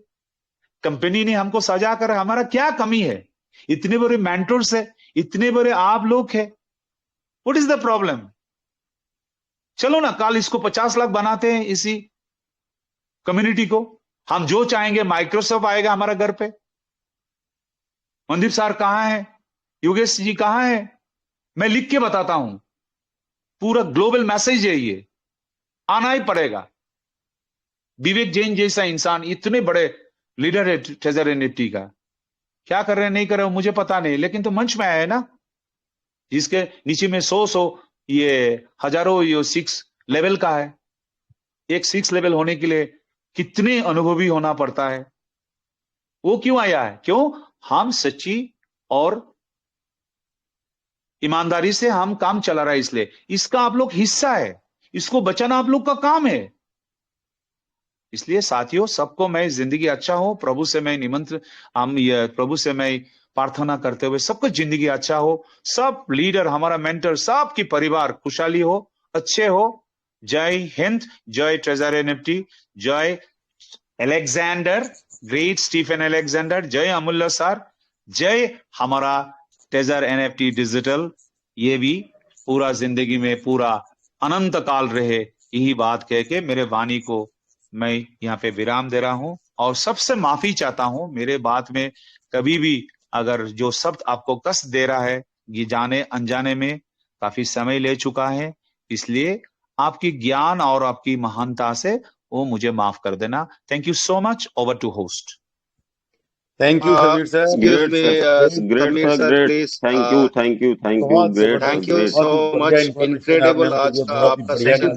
कंपनी ने हमको सजा कर, हमारा क्या कमी है? इतने बड़े मेंटर्स है, इतने बड़े आप लोग है, व्हाट इज द प्रॉब्लम? चलो ना, कल इसको 50 लाख बनाते हैं इसी कम्युनिटी को। हम जो चाहेंगे, माइक्रोसॉफ्ट आएगा हमारा घर पे। मनदीप सर कहां है? योगेश जी कहां है? मैं लिख के बताता हूं। पूरा ग्लोबल मैसेज है ये, आना ही पड़ेगा। विवेक जैन जैसा इंसान, इतने बड़े लीडर है ट्रेजर एनएफटी का, क्या कर रहे हैं नहीं कर रहे हो मुझे पता नहीं, लेकिन तो मंच में आया है ना, जिसके नीचे में 100 ये हजारों ये 6 लेवल का है। एक 6 लेवल होने के लिए कितने अनुभवी होना पड़ता है। वो क्यों आया है? क्यों? हम सच्ची और ईमानदारी से हम काम चला रहा है, इसलिए इसका आप लोग हिस्सा है। इसको बचाना आप लोग का काम है। इसलिए साथियों, सबको मैं जिंदगी अच्छा हो, प्रभु से मैं निमंत्रण, प्रभु से मैं प्रार्थना करते हुए सबको जिंदगी अच्छा हो। सब लीडर, हमारा मेंटर, सबकी परिवार खुशहाली हो, अच्छे हो। जय हिंद, जय ट्रेजर एनएफटी, जय अलेक्जेंडर, ग्रेट स्टीफन अलेक्जेंडर, जय अमूल्य सर, जय हमारा ट्रेजर एनएफटी डिजिटल। ये भी पूरा जिंदगी में पूरा अनंत काल रहे। यही बात कह के मेरे वाणी को मैं यहाँ पे विराम दे रहा हूं और सबसे माफी चाहता हूं। मेरे बात में कभी भी अगर जो शब्द आपको कष्ट दे रहा है, ये जाने अनजाने में काफी समय ले चुका है, इसलिए आपकी ज्ञान और आपकी महानता से वो मुझे माफ कर देना। Thank you so much. Over to host. Thank you Sameer sir. Great, sir. Great, Samir sir. sir, Great. please. Thank you. Thank you. Thank you. बहुत Great, sir. Thank you Great. so बहुत ही much. बढ़िया information Incredible आपने हमको आज दिया, का बहुत ही आपका बढ़िया सेशन